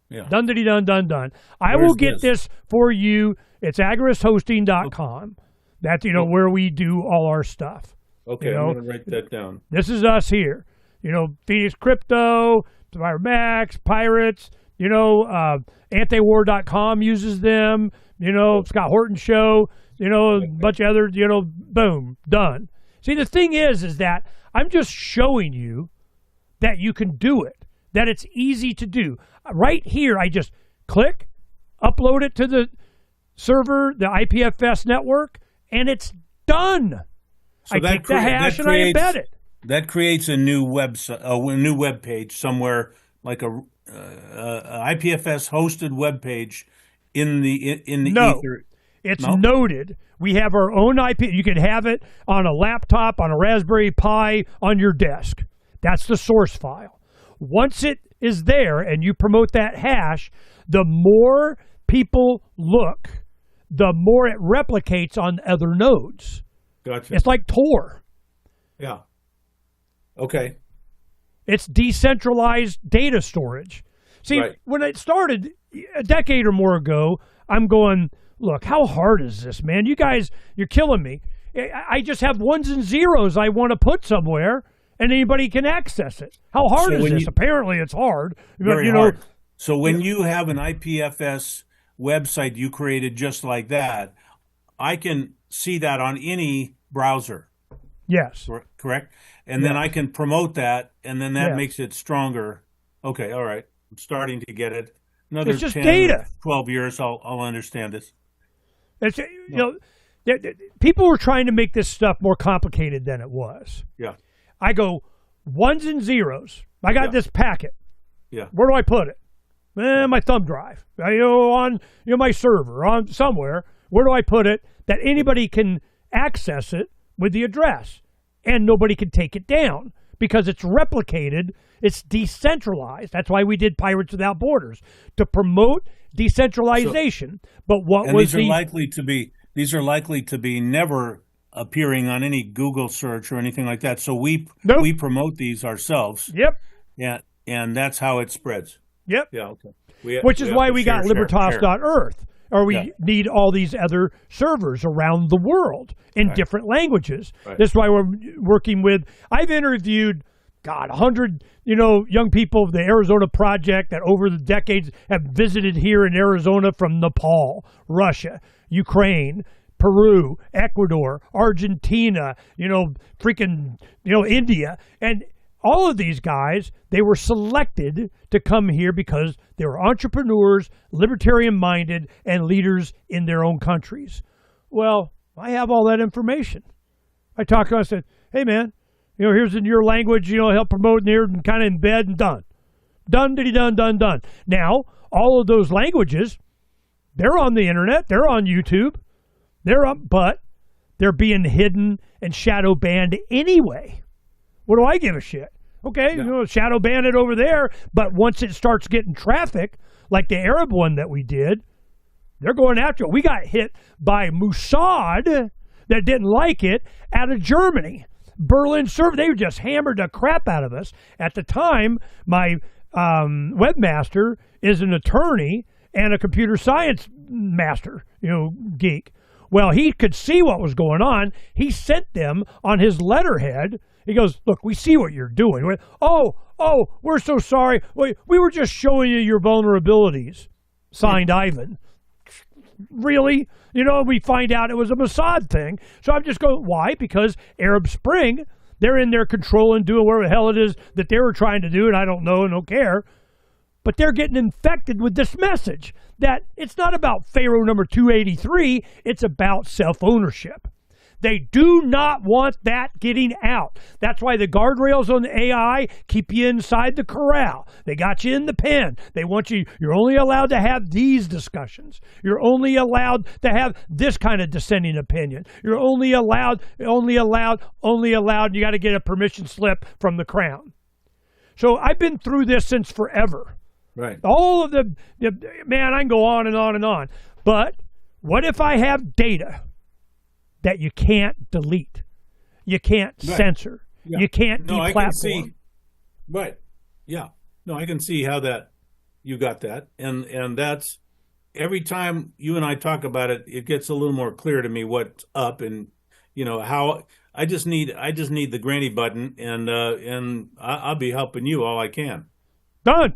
Yeah. Done. I will get this for you. It's agoristhosting.com. That's, where we do all our stuff. Okay, I'm going to write that down. This is us here. Phoenix Crypto, Survivor Max, Pirates, antiwar.com uses them, Scott Horton Show, a bunch of other, boom, done. See, the thing is that I'm just showing you that you can do it, that it's easy to do. Right here, I just click, upload it to the server, the IPFS network, and it's done. So I take the hash and I embed it. That creates a new website, a new web page somewhere, like a IPFS hosted web page in the ether. It's noted. We have our own IP. You can have it on a laptop, on a Raspberry Pi, on your desk. That's the source file. Once it is there and you promote that hash, the more people look, the more it replicates on other nodes. Gotcha. It's like Tor. Yeah. Okay. It's decentralized data storage. See, when it started a decade or more ago, I'm going, look, how hard is this, man? You guys, you're killing me. I just have ones and zeros I want to put somewhere, and anybody can access it. How hard is this? Apparently it's hard. Very hard. So when you have an IPFS website you created just like that, I can see that on any browser. Yes. Correct? And then I can promote that, and then that makes it stronger. Okay, all right. I'm starting to get it. Another it's just 10, data. 12 years, I'll understand this. It's, people were trying to make this stuff more complicated than it was. Yeah. I go, ones and zeros. I got this packet. Yeah. Where do I put it? My thumb drive. On my server, on somewhere. Where do I put it that anybody can access it with the address? And nobody can take it down because it's replicated. It's decentralized. That's why we did Pirates Without Borders, to promote decentralization. But these are likely to be never appearing on any Google search or anything like that. So we promote these ourselves. Yep. Yeah, and that's how it spreads. Yep. Yeah. Okay. Which is why we got Libertas.earth. Or we need all these other servers around the world in different languages. Right. This is why we're working with. I've interviewed God, 100, young people of the Arizona Project that over the decades have visited here in Arizona from Nepal, Russia, Ukraine, Peru, Ecuador, Argentina, India. And all of these guys, they were selected to come here because they were entrepreneurs, libertarian-minded, and leaders in their own countries. Well, I have all that information. I talked to them, I said, hey, man, here's in your language, help promote in here and kind of embed and done. Done, done. Now, all of those languages, they're on the internet, they're on YouTube, but they're being hidden and shadow banned anyway. What do I give a shit? Okay, shadow ban it over there, but once it starts getting traffic, like the Arab one that we did, they're going after it. We got hit by Mossad that didn't like it out of Germany. Berlin server, they just hammered the crap out of us. At the time, my webmaster is an attorney and a computer science master, geek. Well, he could see what was going on. He sent them on his letterhead. He goes, look, we see what you're doing. We're so sorry. We were just showing you your vulnerabilities. Signed, Ivan. Really? We find out it was a Mossad thing. So I'm just going, why? Because Arab Spring, they're in there controlling, doing whatever the hell it is that they were trying to do, and I don't know and don't care. But they're getting infected with this message that it's not about Pharaoh number 283, it's about self-ownership. They do not want that getting out. That's why the guardrails on the AI keep you inside the corral. They got you in the pen. They want you're only allowed to have these discussions. You're only allowed to have this kind of dissenting opinion. You're only allowed, and you got to get a permission slip from the crown. So I've been through this since forever. Right. All of man, I can go on and on and on. But what if I have data that you can't delete, you can't censor, you can't deplatform? I can see. Right. Yeah. No, I can see how that you got that, and that's every time you and I talk about it, it gets a little more clear to me what's up, and how I just need the granny button, and I'll be helping you all I can. Done.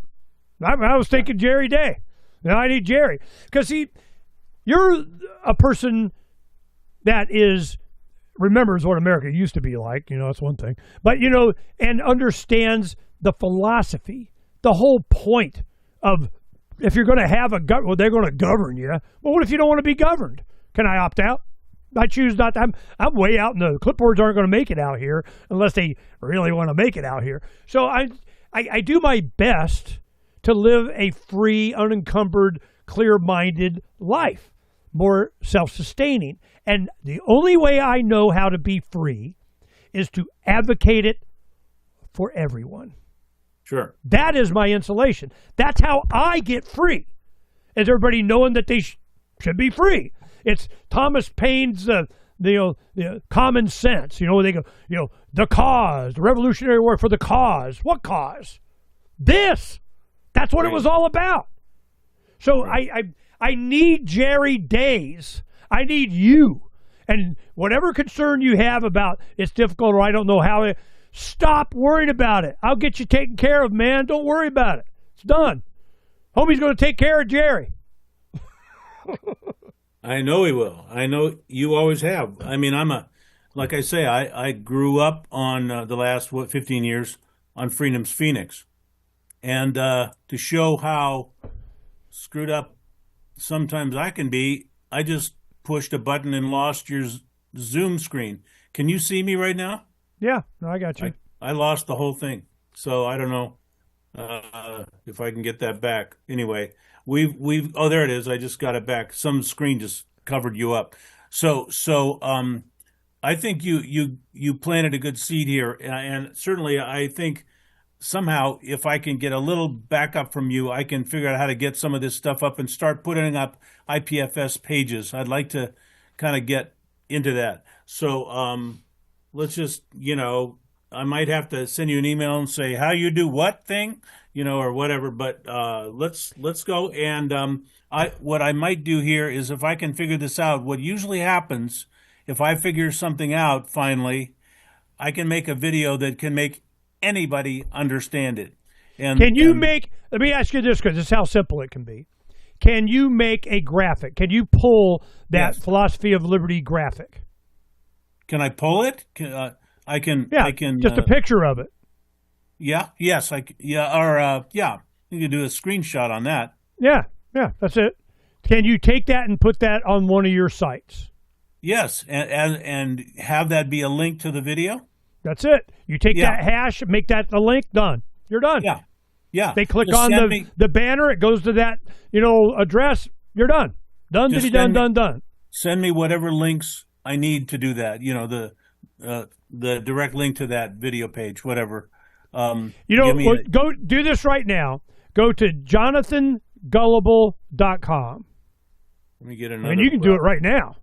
I was thinking Jerry Day. Now I need Jerry because you're a person that remembers what America used to be like, that's one thing. But, and understands the philosophy, the whole point of if you're going to have they're going to govern you. Well, what if you don't want to be governed? Can I opt out? I choose not to. I'm way out, and the clipboards aren't going to make it out here unless they really want to make it out here. So I do my best to live a free, unencumbered, clear-minded life, more self-sustaining. And the only way I know how to be free is to advocate it for everyone. Sure. That is my insulation. That's how I get free, is everybody knowing that they should be free. It's Thomas Paine's the common sense. They go, the cause, the Revolutionary War for the cause. What cause? This. That's what it was all about. So I need Jerry Days. I need you. And whatever concern you have about it's difficult or I don't know how, stop worrying about it. I'll get you taken care of, man. Don't worry about it. It's done. Homie's going to take care of Jerry. I know he will. I know you always have. I mean, like I say, I grew up on the last, 15 years on Freedom's Phoenix. And to show how screwed up sometimes I can be, I just pushed a button and lost your Zoom screen. Can you see me right now? Yeah, no, I got you. I lost the whole thing. So I don't know if I can get that back. Anyway, oh, there it is. I just got it back. Some screen just covered you up. So I think you planted a good seed here. And certainly I think somehow, if I can get a little backup from you, I can figure out how to get some of this stuff up and start putting up IPFS pages. I'd like to kind of get into that. So let's just, I might have to send you an email and say how you do what thing, or whatever. But let's go. And what I might do here is, if I can figure this out, what usually happens if I figure something out finally, I can make a video that can make anybody understand it. Can you make, let me ask you this, because this is how simple it can be. Can you make a graphic? Can you pull that philosophy of liberty graphic? Can I pull it? I can. Yeah, I can. Just a picture of it. Yeah. Yes. Yeah. You can do a screenshot on that. Yeah. That's it. Can you take that and put that on one of your sites? Yes, and have that be a link to the video. That's it. You take that hash, make that the link. Done. You're done. Yeah. They click on the banner. It goes to that address. You're done. Done. Done. Send me whatever links I need to do that. The direct link to that video page, whatever. Go do this right now. Go to JonathanGullible.com. Let me get another. And you can do it right now.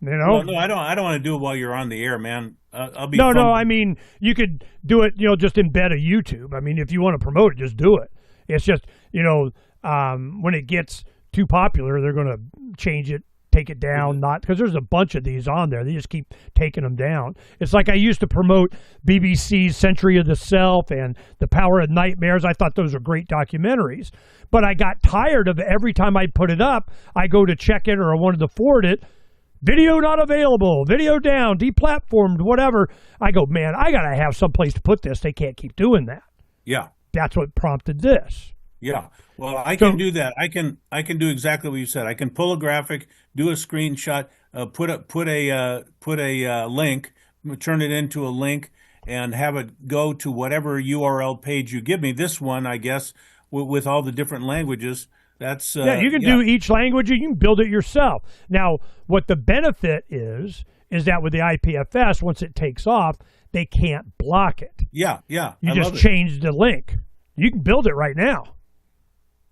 Well, no, I don't want to do it while you're on the air, man. I'll be. No. I mean, you could do it. Just embed a YouTube. I mean, if you want to promote it, just do it. It's just when it gets too popular, they're going to change it, take it down. Not because there's a bunch of these on there. They just keep taking them down. It's like I used to promote BBC's Century of the Self and The Power of Nightmares. I thought those were great documentaries, but I got tired of every time I put it up, I go to check it or I wanted to forward it. Video not available, video down, deplatformed, whatever. I go, man, I got to have some place to put this. They can't keep doing that. Yeah. That's what prompted this. Yeah. Well, I can do that. I can do exactly what you said. I can pull a graphic, do a screenshot, put a link, turn it into a link, and have it go to whatever URL page you give me. This one, I guess, with all the different languages. That's you can do each language. You can build it yourself. Now, what the benefit is that with the IPFS, once it takes off, they can't block it. Yeah. You just change the link. You can build it right now.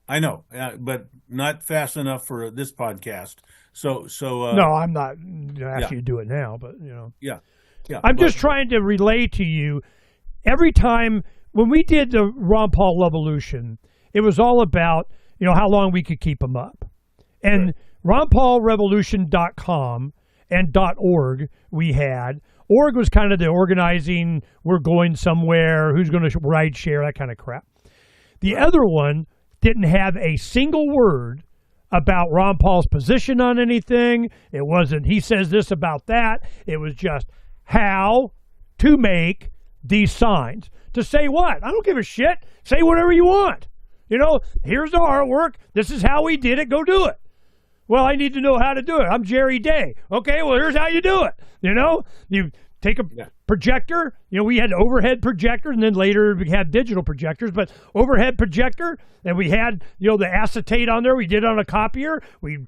I know, but not fast enough for this podcast. So no, I'm not asking you to do it now, but Yeah. I'm just trying to relay to you. Every time when we did the Ron Paul Revolution, it was all about how long we could keep them up. And RonPaulRevolution.com and .org we had. Org was kind of the organizing, we're going somewhere, who's going to ride share, that kind of crap. The other one didn't have a single word about Ron Paul's position on anything. It wasn't, he says this about that. It was just how to make these signs. To say what? I don't give a shit. Say whatever you want. Here's the artwork. This is how we did it. Go do it. Well, I need to know how to do it. I'm Jerry Day. Okay, well, here's how you do it. You take a projector. We had overhead projectors, and then later we had digital projectors, but overhead projector, and we had, the acetate on there. We did it on a copier. We,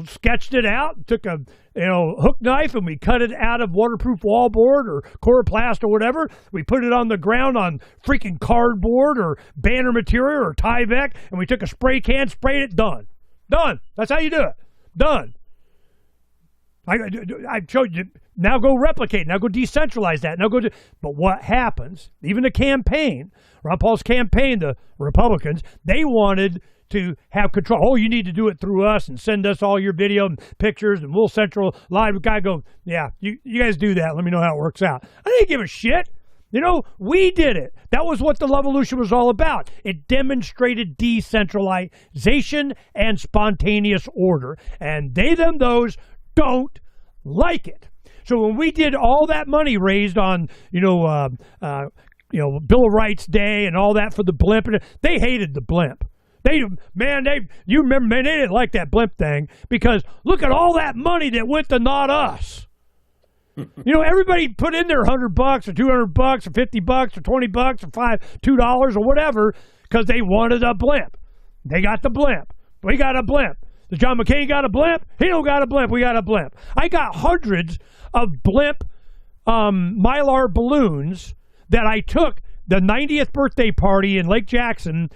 sketched it out, took a, hook knife, and we cut it out of waterproof wallboard or coroplast or whatever. We put it on the ground on freaking cardboard or banner material or Tyvek, and we took a spray can, sprayed it, done. Done. That's how you do it. Done. I showed you. Now go replicate. Now go decentralize that. Now but what happens? Even the campaign, Ron Paul's campaign, the Republicans, they wanted to have control. Oh, you need to do it through us and send us all your video and pictures, and we'll central live. Guy go, yeah, you guys do that. Let me know how it works out. I didn't give a shit. We did it. That was what the Revolution was all about. It demonstrated decentralization and spontaneous order, and those don't like it. So when we did all that money raised on, Bill of Rights Day and all that for the blimp, they hated the blimp. You remember, man, they didn't like that blimp thing because look at all that money that went to not us. Everybody put in their $100 or $200 or $50 or $20 or $2 or whatever because they wanted a blimp. They got the blimp. We got a blimp. Does John McCain got a blimp? He don't got a blimp. We got a blimp. I got hundreds of blimp Mylar balloons that I took the 90th birthday party in Lake Jackson,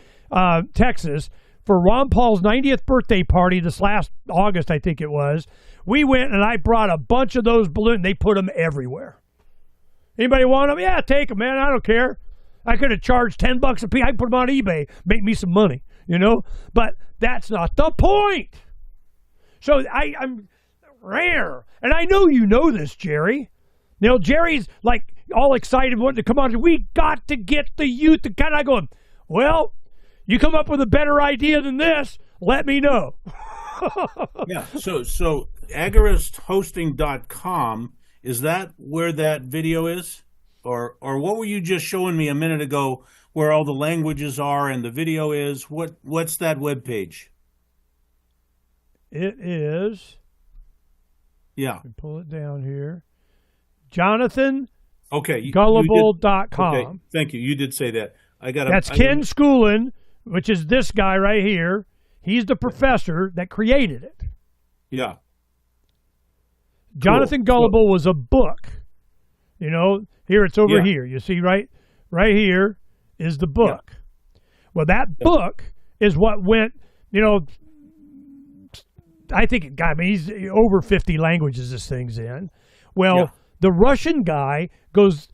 Texas, for Ron Paul's 90th birthday party this last August, I think it was. We went and I brought a bunch of those balloons. They put them everywhere. Anybody want them? Yeah, take them, man. I don't care. I could have charged $10 a piece. I could put them on eBay, make me some money, But that's not the point. So I'm rare. And I know you know this, Jerry. Jerry's like, all excited, wanting to come on. We got to get the youth. And kind of going, well, you come up with a better idea than this, let me know. Yeah. So agoristhosting.com, is that where that video is? Or what were you just showing me a minute ago where all the languages are and the video is? What's that webpage? It is. Yeah. Let me pull it down here. Jonathan. Okay. Gullible.com. Okay. Thank you. You did say that. That's Ken Schoolin, which is this guy right here. He's the professor that created it. Yeah. Jonathan Gullible was a book. You know, here it's over here. You see, right here is the book. Yeah. Well, that book is what went, you know, I think it got me. He's over 50 languages this thing's in. Well, the Russian guy goes,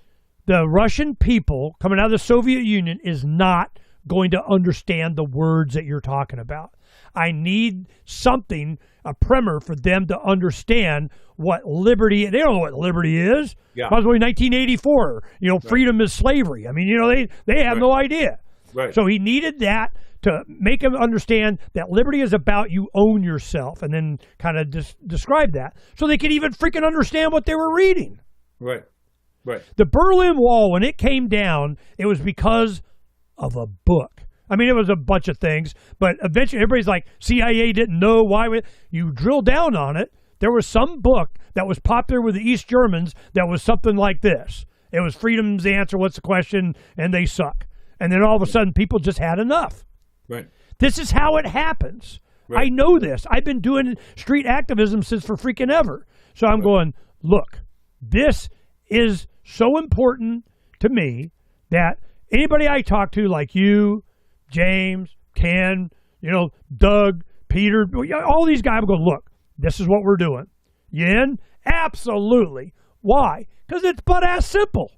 the Russian people coming out of the Soviet Union is not going to understand the words that you're talking about. I need something, a primer for them to understand what liberty, they don't know what liberty is. Yeah. Possibly 1984, you know, freedom is slavery. I mean, you know, they have no idea. Right. So he needed that to make them understand that liberty is about you own yourself, and then kind of describe that so they could even freaking understand what they were reading. Right. Right. The Berlin Wall, when it came down, it was because of a book. I mean, it was a bunch of things, but eventually everybody's like, CIA didn't know why. You drill down on it, there was some book that was popular with the East Germans that was something like this. It was Freedom's the Answer, What's the Question, and they suck. And then all of a sudden, people just had enough. Right. This is how it happens. Right. I know this. I've been doing street activism since for freaking ever. So I'm going, look, this is so important to me that anybody I talk to, like you, James, Ken, you know, Doug, Peter, all these guys, I'm going, look, this is what we're doing. You in? Absolutely. Why? Because it's butt-ass simple.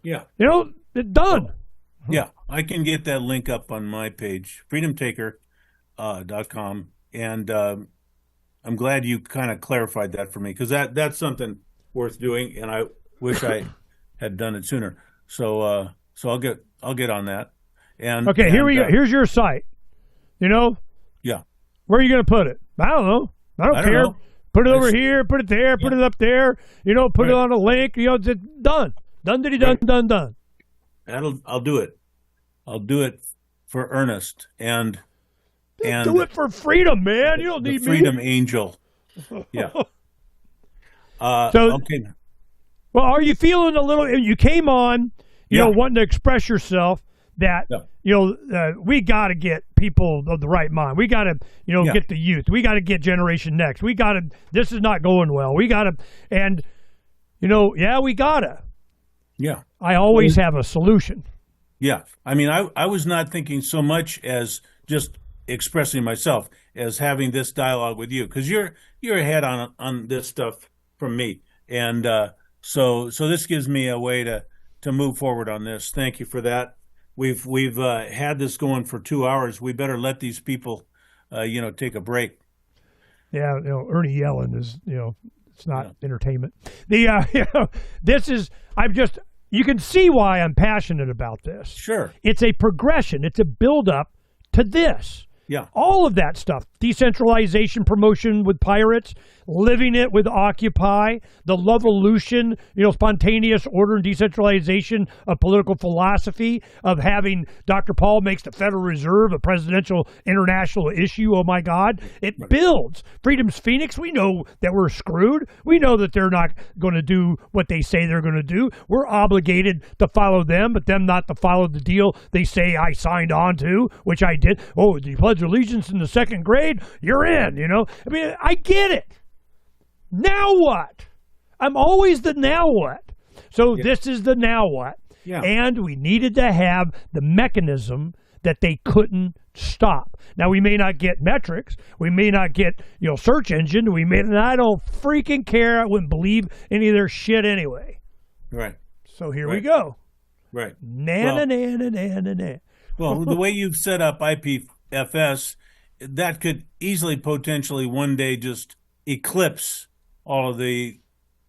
Yeah. You know, it's done. Yeah, I can get that link up on my page, freedomtaker.com, and I'm glad you kind of clarified that for me, because that's something worth doing, and I wish I had done it sooner. So I'll get on that. And okay, here we go. Here's your site. You know? Yeah. Where are you going to put it? I don't know. I don't care. Know. Put it over here. Put it there. Put it up there. You know, put it on a link. You know, it's done. Done. Done. I'll do it. I'll do it for Ernest and do it for freedom, man. You don't need me. Freedom Angel. Yeah. So, okay. Well, are you feeling a little? You came on, you know, wanting to express yourself. That you know, we got to get people of the right mind. We got to, you know, get the youth. We got to get Generation Next. We got to. This is not going well. We got to, and you know, we gotta. Yeah. I always have a solution. Yeah. I mean, I was not thinking so much as just expressing myself as having this dialogue with you, because you're ahead on this stuff from me, and so this gives me a way to move forward on this. Thank you for that. We've had this going for 2 hours. We better let these people, you know, take a break. Yeah, you know, Ernie yelling is, you know, it's not entertainment. The you know, this is, you can see why I'm passionate about this. Sure. It's a progression. It's a build-up to this. Yeah. All of that stuff. Decentralization promotion with pirates, living it with Occupy, the Lovolution, you know, spontaneous order and decentralization of political philosophy, of having Dr. Paul makes the Federal Reserve a presidential international issue. Oh my God. It builds. Freedom's Phoenix, we know that we're screwed. We know that they're not going to do what they say they're going to do. We're obligated to follow them, but them not to follow the deal they say I signed on to, which I did. Oh, you pledge allegiance in the second grade? You're in, you know? I mean, I get it. Now what? I'm always the now what. So this is the now what. Yeah. And we needed to have the mechanism that they couldn't stop. Now, we may not get metrics. We may not get, you know, search engine. And I don't freaking care. I wouldn't believe any of their shit anyway. Right. So here we go. Right. Na. Well, the way you've set up IPFS, that could easily potentially one day just eclipse all of the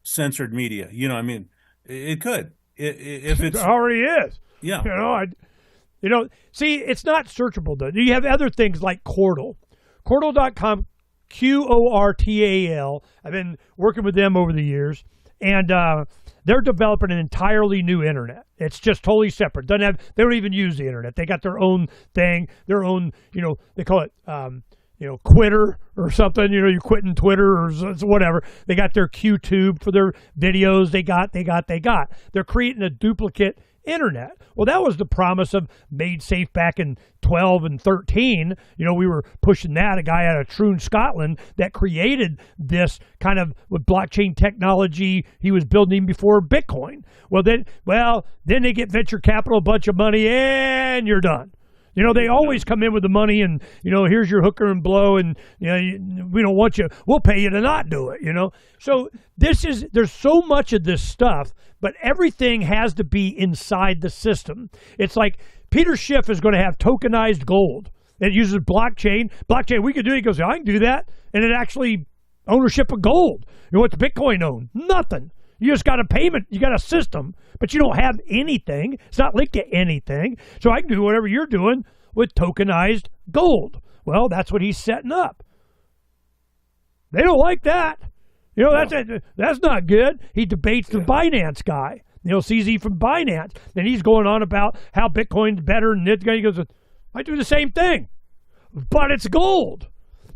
censored media. You know, I mean, it could. if it's It already is. yeah, See, it's not searchable though. You have other things like Quartal. Quartal.com, Qortal. I've been working with them over the years, and they're developing an entirely new internet. It's just totally separate. They don't even use the internet. They got their own thing, their own, they call it Quitter or something. You're quitting Twitter or whatever. They got their QTube for their videos. They got. They're creating a duplicate internet. Well, that was the promise of Made Safe back in 12 and 13. We were pushing that. A guy out of Troon, Scotland, that created this kind of with blockchain technology. He was building even before Bitcoin. Well, then they get venture capital, a bunch of money, and you're done. They always come in with the money and, here's your hooker and blow and, we don't want you. We'll pay you to not do it, So there's so much of this stuff, but everything has to be inside the system. It's like Peter Schiff is going to have tokenized gold. It uses blockchain. Blockchain, we could do it. He goes, I can do that. And it actually ownership of gold. What's Bitcoin own? Nothing. You just got a payment. You got a system, but you don't have anything. It's not linked to anything. So I can do whatever you're doing with tokenized gold. Well, that's what he's setting up. They don't like that. That's not good. He debates the Binance guy, CZ from Binance, and he's going on about how Bitcoin's better. And this guy goes, I do the same thing, but it's gold.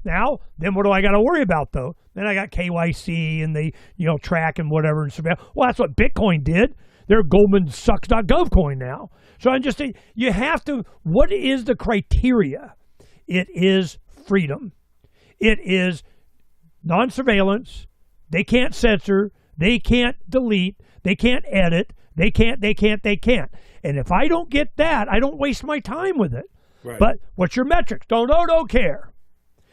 Now, then what do I got to worry about, though? Then I got KYC and they, track and whatever. And surveil. Well, that's what Bitcoin did. They're GoldmanSucks.gov coin now. So I'm just saying, you have to, what is the criteria? It is freedom. It is non-surveillance. They can't censor. They can't delete. They can't edit. They can't. And if I don't get that, I don't waste my time with it. Right. But what's your metrics? Don't care.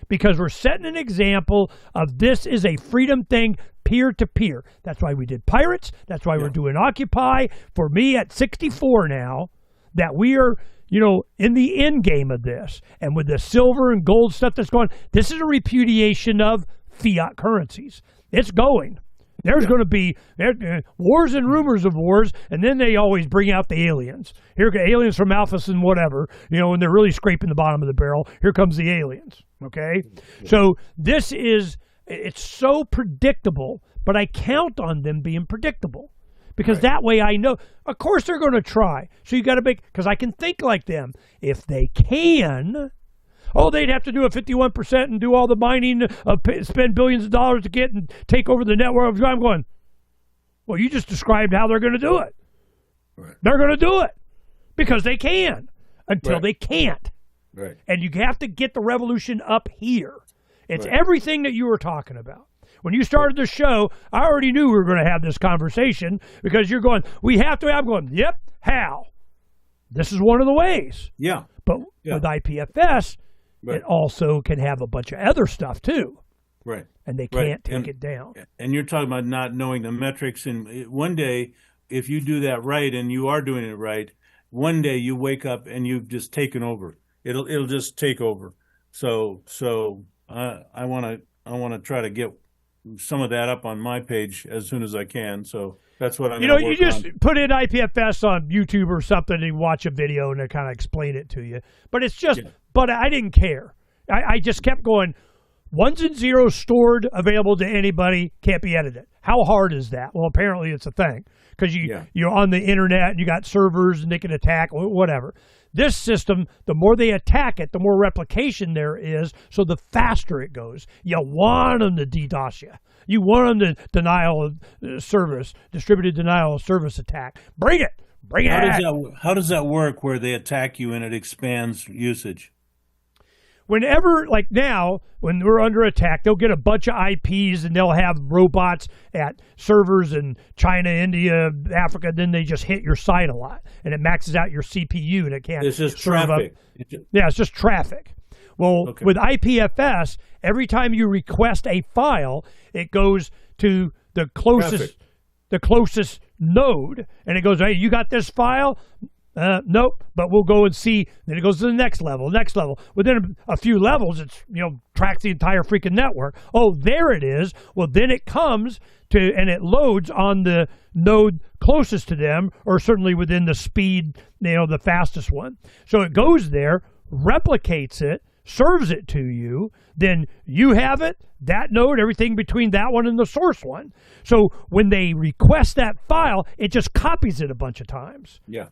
Because we're setting an example of this is a freedom thing, peer-to-peer. That's why we did Pirates. That's why we're doing Occupy. For me, at 64 now, that we are, in the end game of this. And with the silver and gold stuff that's going, this is a repudiation of fiat currencies. It's going. There's going to be wars and rumors of wars, and then they always bring out the aliens. Here come aliens from Alphas and whatever, when they're really scraping the bottom of the barrel. Here comes the aliens, okay? So it's so predictable, but I count on them being predictable because that way I know. Of course they're going to try. So you got to because I can think like them. If they can... Oh, they'd have to do a 51% and do all the mining, spend billions of dollars to get and take over the network. I'm going, well, you just described how they're going to do it. Right. They're going to do it because they can until they can't. Right. And you have to get the revolution up here. It's everything that you were talking about. When you started the show, I already knew we were going to have this conversation because you're going, we have to. I'm going, yep, how? This is one of the ways. Yeah. But with IPFS... It also can have a bunch of other stuff too. Right. And they can't take it down. And you're talking about not knowing the metrics. And one day, if you do that right and you are doing it right, one day you wake up and you've just taken over. It'll just take over. So I want to try to get some of that up on my page as soon as I can. So that's what I'm going to work on. You just put in IPFS on YouTube or something and you watch a video and they kind of explain it to you. But it's just... Yeah. But I didn't care. I just kept going, ones and zeros stored, available to anybody, can't be edited. How hard is that? Well, apparently it's a thing because you're on the internet and you got servers and they can attack, whatever. This system, the more they attack it, the more replication there is, so the faster it goes. You want them to DDoS you. You want them to denial of service, distributed denial of service attack. Bring it. Bring it. How does that work where they attack you and it expands usage? Whenever, like now, when we're under attack, they'll get a bunch of IPs and they'll have robots at servers in China, India, Africa. Then they just hit your site a lot, and it maxes out your CPU, and it can't. It's just traffic. Yeah, it's just traffic. Well, with IPFS, every time you request a file, it goes to the closest node, and it goes, hey, you got this file? Nope, but we'll go and see. Then it goes to the next level. Within a few levels, it's, tracks the entire freaking network. Oh, there it is. Well, then it comes to, and it loads on the node closest to them, or certainly within the speed, the fastest one. So it goes there, replicates it, serves it to you, then you have it, that node, everything between that one and the source one. So when they request that file, it just copies it a bunch of times. Yeah.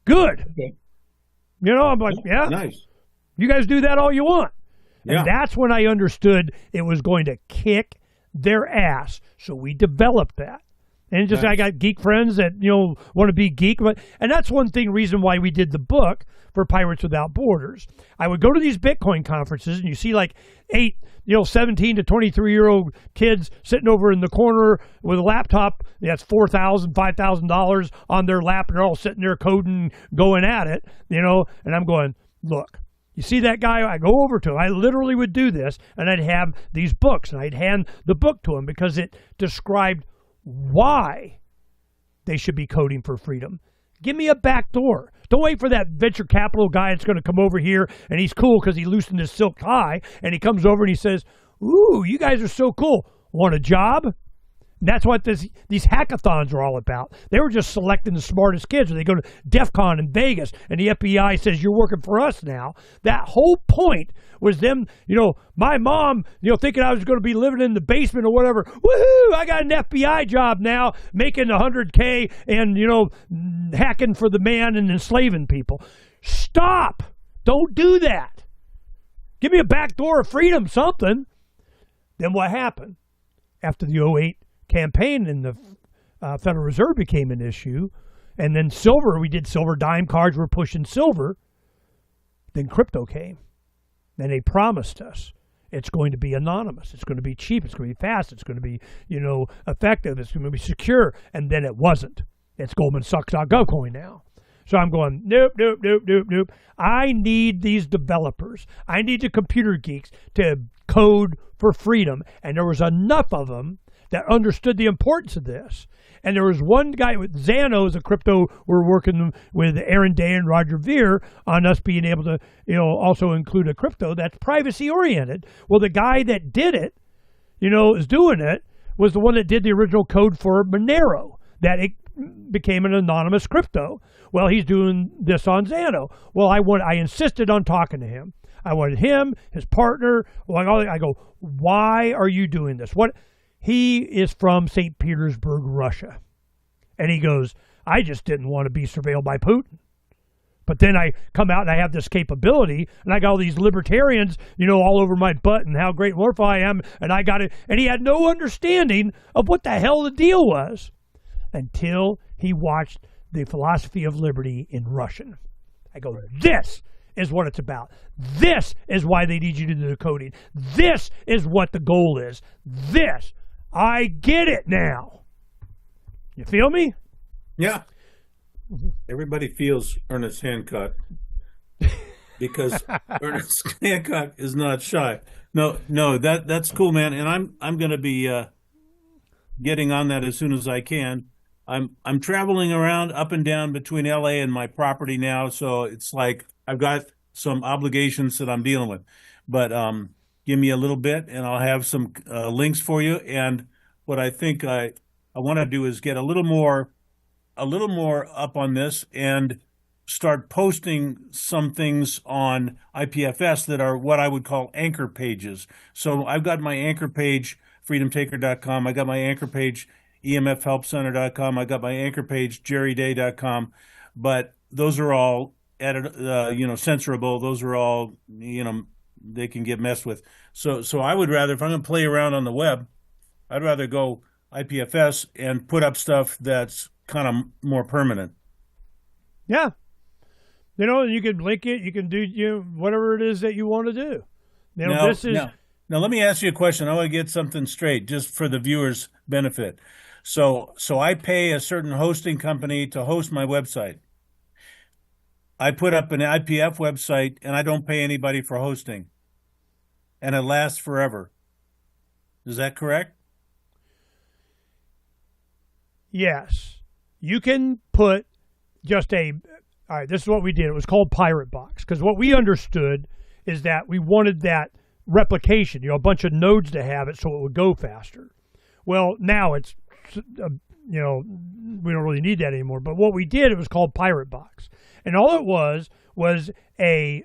Good. Okay. I'm like, yeah. Nice. You guys do that all you want. Yeah. And that's when I understood it was going to kick their ass. So we developed that. And just, nice. I got geek friends that, want to be geek. And that's one reason why we did the book for Pirates Without Borders. I would go to these Bitcoin conferences and you see like 17 to 23-year-old kids sitting over in the corner with a laptop that's $4,000, $5,000 on their lap, and they're all sitting there coding, going at it, and I'm going, look, you see that guy? I go over to him. I literally would do this, and I'd have these books, and I'd hand the book to him because it described why they should be coding for freedom. Give me a back door. Don't wait for that venture capital guy that's going to come over here, and he's cool because he loosened his silk tie, and he comes over and he says, ooh, you guys are so cool. Want a job? And that's what these hackathons are all about. They were just selecting the smartest kids. They go to DEF CON in Vegas, and the FBI says, you're working for us now. That whole point was them, my mom, thinking I was going to be living in the basement or whatever. Woohoo, I got an FBI job now, making $100K and, hacking for the man and enslaving people. Stop. Don't do that. Give me a back door of freedom, something. Then what happened? After the 2008 campaign and the Federal Reserve became an issue, and then silver, we did silver dime cards, we're pushing silver, then crypto came. And they promised us it's going to be anonymous, it's going to be cheap, it's going to be fast, it's going to be, effective, it's going to be secure, and then it wasn't. It's GoldmanSachs.gov coin now. So I'm going, nope. I need these developers. I need the computer geeks to code for freedom. And there was enough of them that understood the importance of this. And there was one guy with Xanos, a crypto, we're working with Aaron Day and Roger Ver on us being able to, also include a crypto that's privacy oriented. Well, the guy that did it, is doing it, was the one that did the original code for Monero, that it became an anonymous crypto. Well, he's doing this on Xano. Well, I insisted on talking to him. I wanted him, his partner. I go, why are you doing this? What? He is from St. Petersburg, Russia. And he goes, I just didn't want to be surveilled by Putin. But then I come out and I have this capability, and I got all these libertarians, all over my butt and how great and wonderful I am, and I got it. And he had no understanding of what the hell the deal was until he watched the philosophy of liberty in Russian. I go, this is what it's about. This is why they need you to do the coding. This is what the goal is. This. I get it now. You feel me? Yeah. Everybody feels Ernest Hancock because Ernest Hancock is not shy. No, that's cool, man. And I'm going to be getting on that as soon as I can. I'm traveling around up and down between LA and my property now, so it's like I've got some obligations that I'm dealing with. But give me a little bit, and I'll have some links for you. And what I think I want to do is get a little more up on this and start posting some things on IPFS that are what I would call anchor pages. So I've got my anchor page, freedomtaker.com. I got my anchor page, emfhelpcenter.com. I got my anchor page, jerryday.com. But those are all censorable. Those are all, they can get messed with. So I would rather, if I'm going to play around on the web, I'd rather go IPFS and put up stuff that's kind of more permanent. Yeah. You can link it. You can do whatever it is that you want to do. Now, let me ask you a question. I want to get something straight just for the viewers' benefit. So I pay a certain hosting company to host my website. I put up an IPF website, and I don't pay anybody for hosting. And it lasts forever. Is that correct? Yes. You can put just a All right, this is what we did. It was called Pirate Box because what we understood is that we wanted that replication, a bunch of nodes to have it so it would go faster. Well, now it's, we don't really need that anymore. But what we did, it was called Pirate Box. And all it was a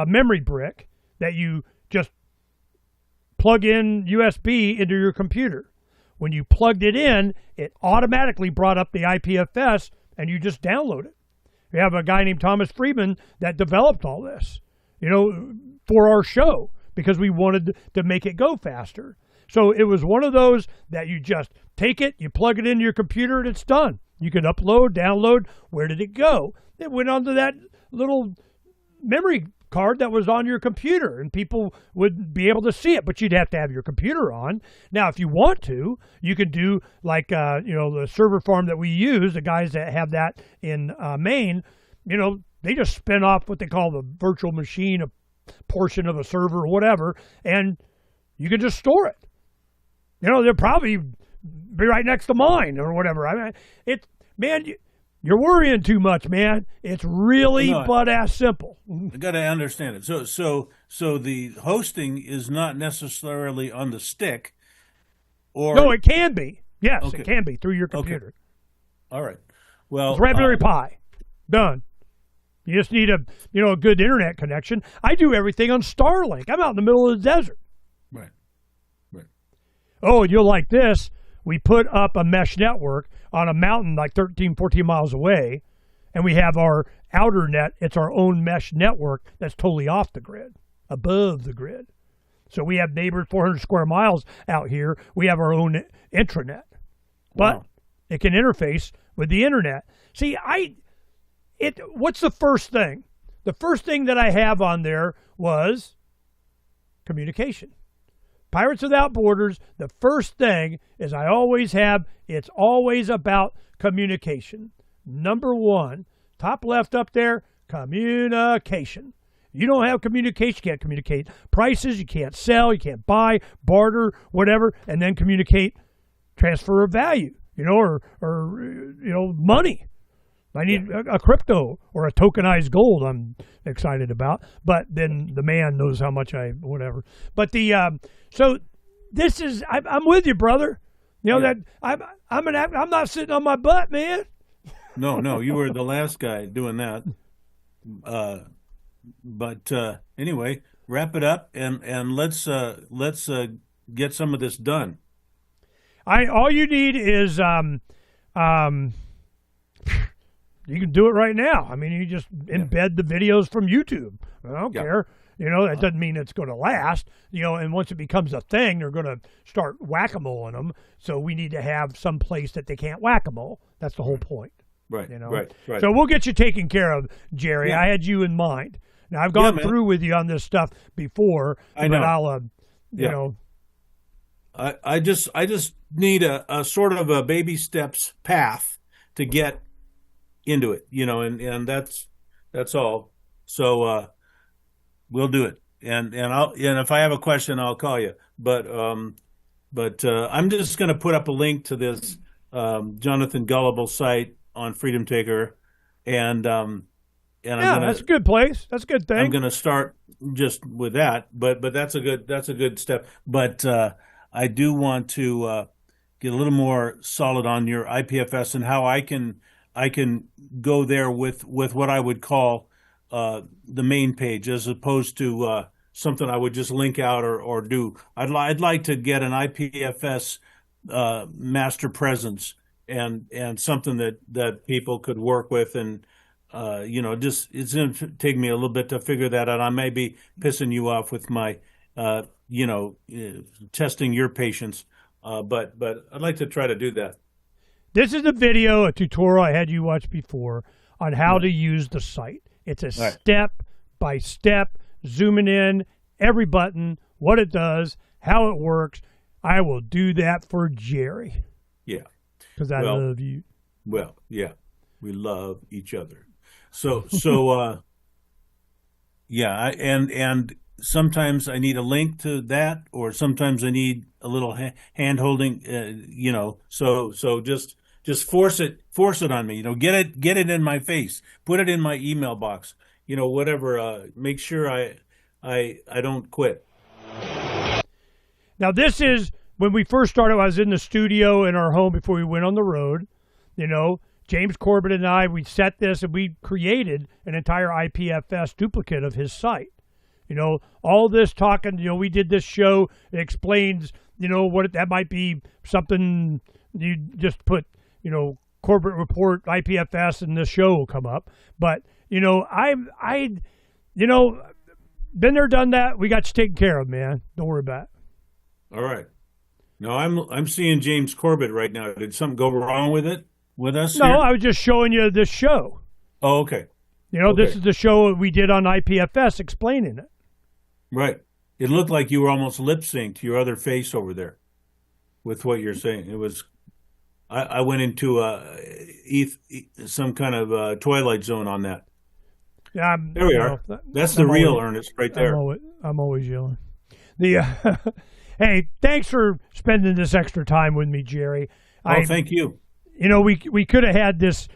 memory brick that you just plug in USB into your computer. When you plugged it in, it automatically brought up the IPFS and you just download it. We have a guy named Thomas Friedman that developed all this, for our show because we wanted to make it go faster. So it was one of those that you just take it, you plug it into your computer, and it's done. You can upload, download. Where did it go? It went onto that little memory card that was on your computer, and people would be able to see it, but you'd have to have your computer on. Now, if you want to, you could do like, the server farm that we use, the guys that have that in Maine, they just spin off what they call the virtual machine, a portion of a server or whatever, and you can just store it. They'll probably be right next to mine or whatever. I mean, you're worrying too much, man. It's really butt-ass simple. I got to understand it. So the hosting is not necessarily on the stick, or no, it can be. Yes, okay. It can be through your computer. Okay. All right. Well, it's Raspberry Pi. Done. You just need a good internet connection. I do everything on Starlink. I'm out in the middle of the desert. Right. Oh, you'll like this. We put up a mesh network on a mountain like 13, 14 miles away, and we have our outer net. It's our own mesh network that's totally off the grid, above the grid. So we have neighbors 400 square miles out here. We have our own intranet. But it can interface with the internet. See, what's the first thing? The first thing that I have on there was communication. Pirates Without Borders, the first thing is I always have, it's always about communication. Number one, top left up there, communication. You don't have communication, you can't communicate prices, you can't sell, you can't buy, barter, whatever, and then communicate transfer of value, or money. I need a crypto or a tokenized gold I'm excited about, but then the man knows how much whatever. But so this is, I'm with you, brother. That I'm not sitting on my butt, man. No, you were the last guy doing that. But anyway, wrap it up and let's get some of this done. All you need is you can do it right now. I mean, you just embed the videos from YouTube. I don't care. That doesn't mean it's going to last. And once it becomes a thing, they're going to start whack-a-moling them. So we need to have some place that they can't whack-a-mole. That's the whole point. Right. Right. So we'll get you taken care of, Jerry. Yeah. I had you in mind. Now I've gone through with you on this stuff before. I know. But I'll, I just need a sort of a baby steps path to get into it, and that's all. So we'll do it, and if I have a question, I'll call you. But I'm just going to put up a link to this Jonathan Gullible site on Freedom Taker, and that's a good place. That's a good thing. I'm going to start just with that, but that's a good step. But I do want to get a little more solid on your IPFS and how I can go there with what I would call the main page, as opposed to something I would just link out or do. I'd like to get an IPFS master presence and something that people could work with, and it's going to take me a little bit to figure that out. I may be pissing you off with my testing your patience, but I'd like to try to do that. This is a tutorial I had you watch before on how to use the site. It's a step-by-step, zooming in, every button, what it does, how it works. I will do that for Jerry. Yeah. Because I love you. Well, yeah. We love each other. So yeah, and sometimes I need a link to that, or sometimes I need a little hand holding, so just Just force it on me. Get it in my face. Put it in my email box. Whatever. Make sure I don't quit. Now, this is when we first started. I was in the studio in our home before we went on the road. James Corbett and I, we set this and we created an entire IPFS duplicate of his site. All this talking, we did this show. It explains, what that might be, something you just put, Corbett Report IPFS and this show will come up. But, been there, done that. We got you taken care of, man. Don't worry about it. All right. No, I'm seeing James Corbett right now. Did something go wrong with us? No, here? I was just showing you this show. Oh, okay. Okay. This is the show we did on IPFS explaining it. Right. It looked like you were almost lip synced to your other face over there with what you're saying. It was. I went into some kind of Twilight Zone on that. Yeah, there we are. That's the real Ernest right there. I'm always yelling. Hey, thanks for spending this extra time with me, Jerry. Thank you. We could have had this,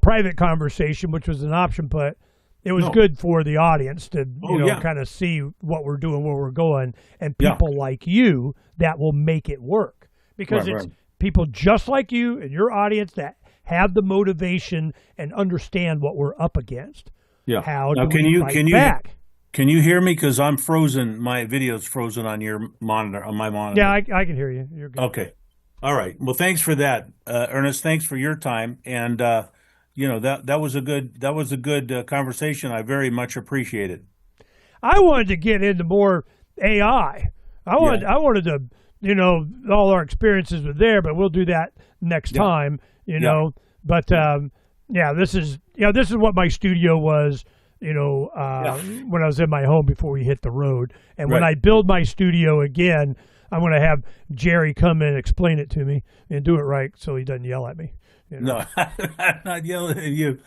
private conversation, which was an option, but it was good for the audience to, kind of see what we're doing, where we're going, and people like you that will make it work. Because it's people just like you and your audience that have the motivation and understand what we're up against. Yeah. How do we fight back? Can you hear me? Because I'm frozen. My video's frozen on your monitor, on my monitor. Yeah, I can hear you. You're good. Okay. All right. Well, thanks for that, Ernest. Thanks for your time. And that was a good conversation. I very much appreciate it. I wanted to get into more AI. I wanted to, all our experiences were there, but we'll do that next time. But this is what my studio was. When I was in my home before we hit the road. And when I build my studio again, I'm going to have Jerry come in and explain it to me and do it right so he doesn't yell at me. No, I'm not yelling at you.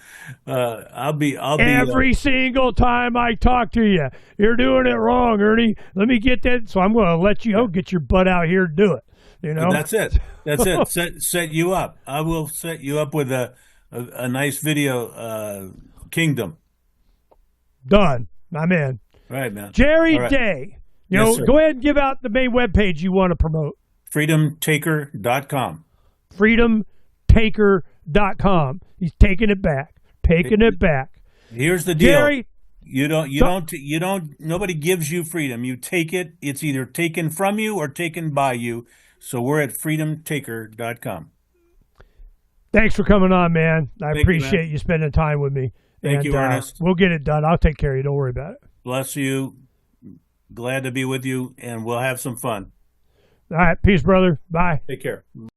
I'll be every single time I talk to you. You're doing it wrong, Ernie. Let me get that. So I'm going to let you get your butt out here and do it. That's it. That's it. Set you up. I will set you up with a nice video kingdom. Done. I'm in. All right, man. Jerry Day. Yes, go ahead and give out the main webpage you want to promote. freedomtaker.com. freedomtaker.com. He's taking it back. It back. Here's the deal. Jerry, nobody gives you freedom. You take it. It's either taken from you or taken by you. So we're at freedomtaker.com. Thanks for coming on, man. I appreciate you spending time with me. Thank you, Ernest. We'll get it done. I'll take care of you. Don't worry about it. Bless you. Glad to be with you, and we'll have some fun. All right. Peace, brother. Bye. Take care.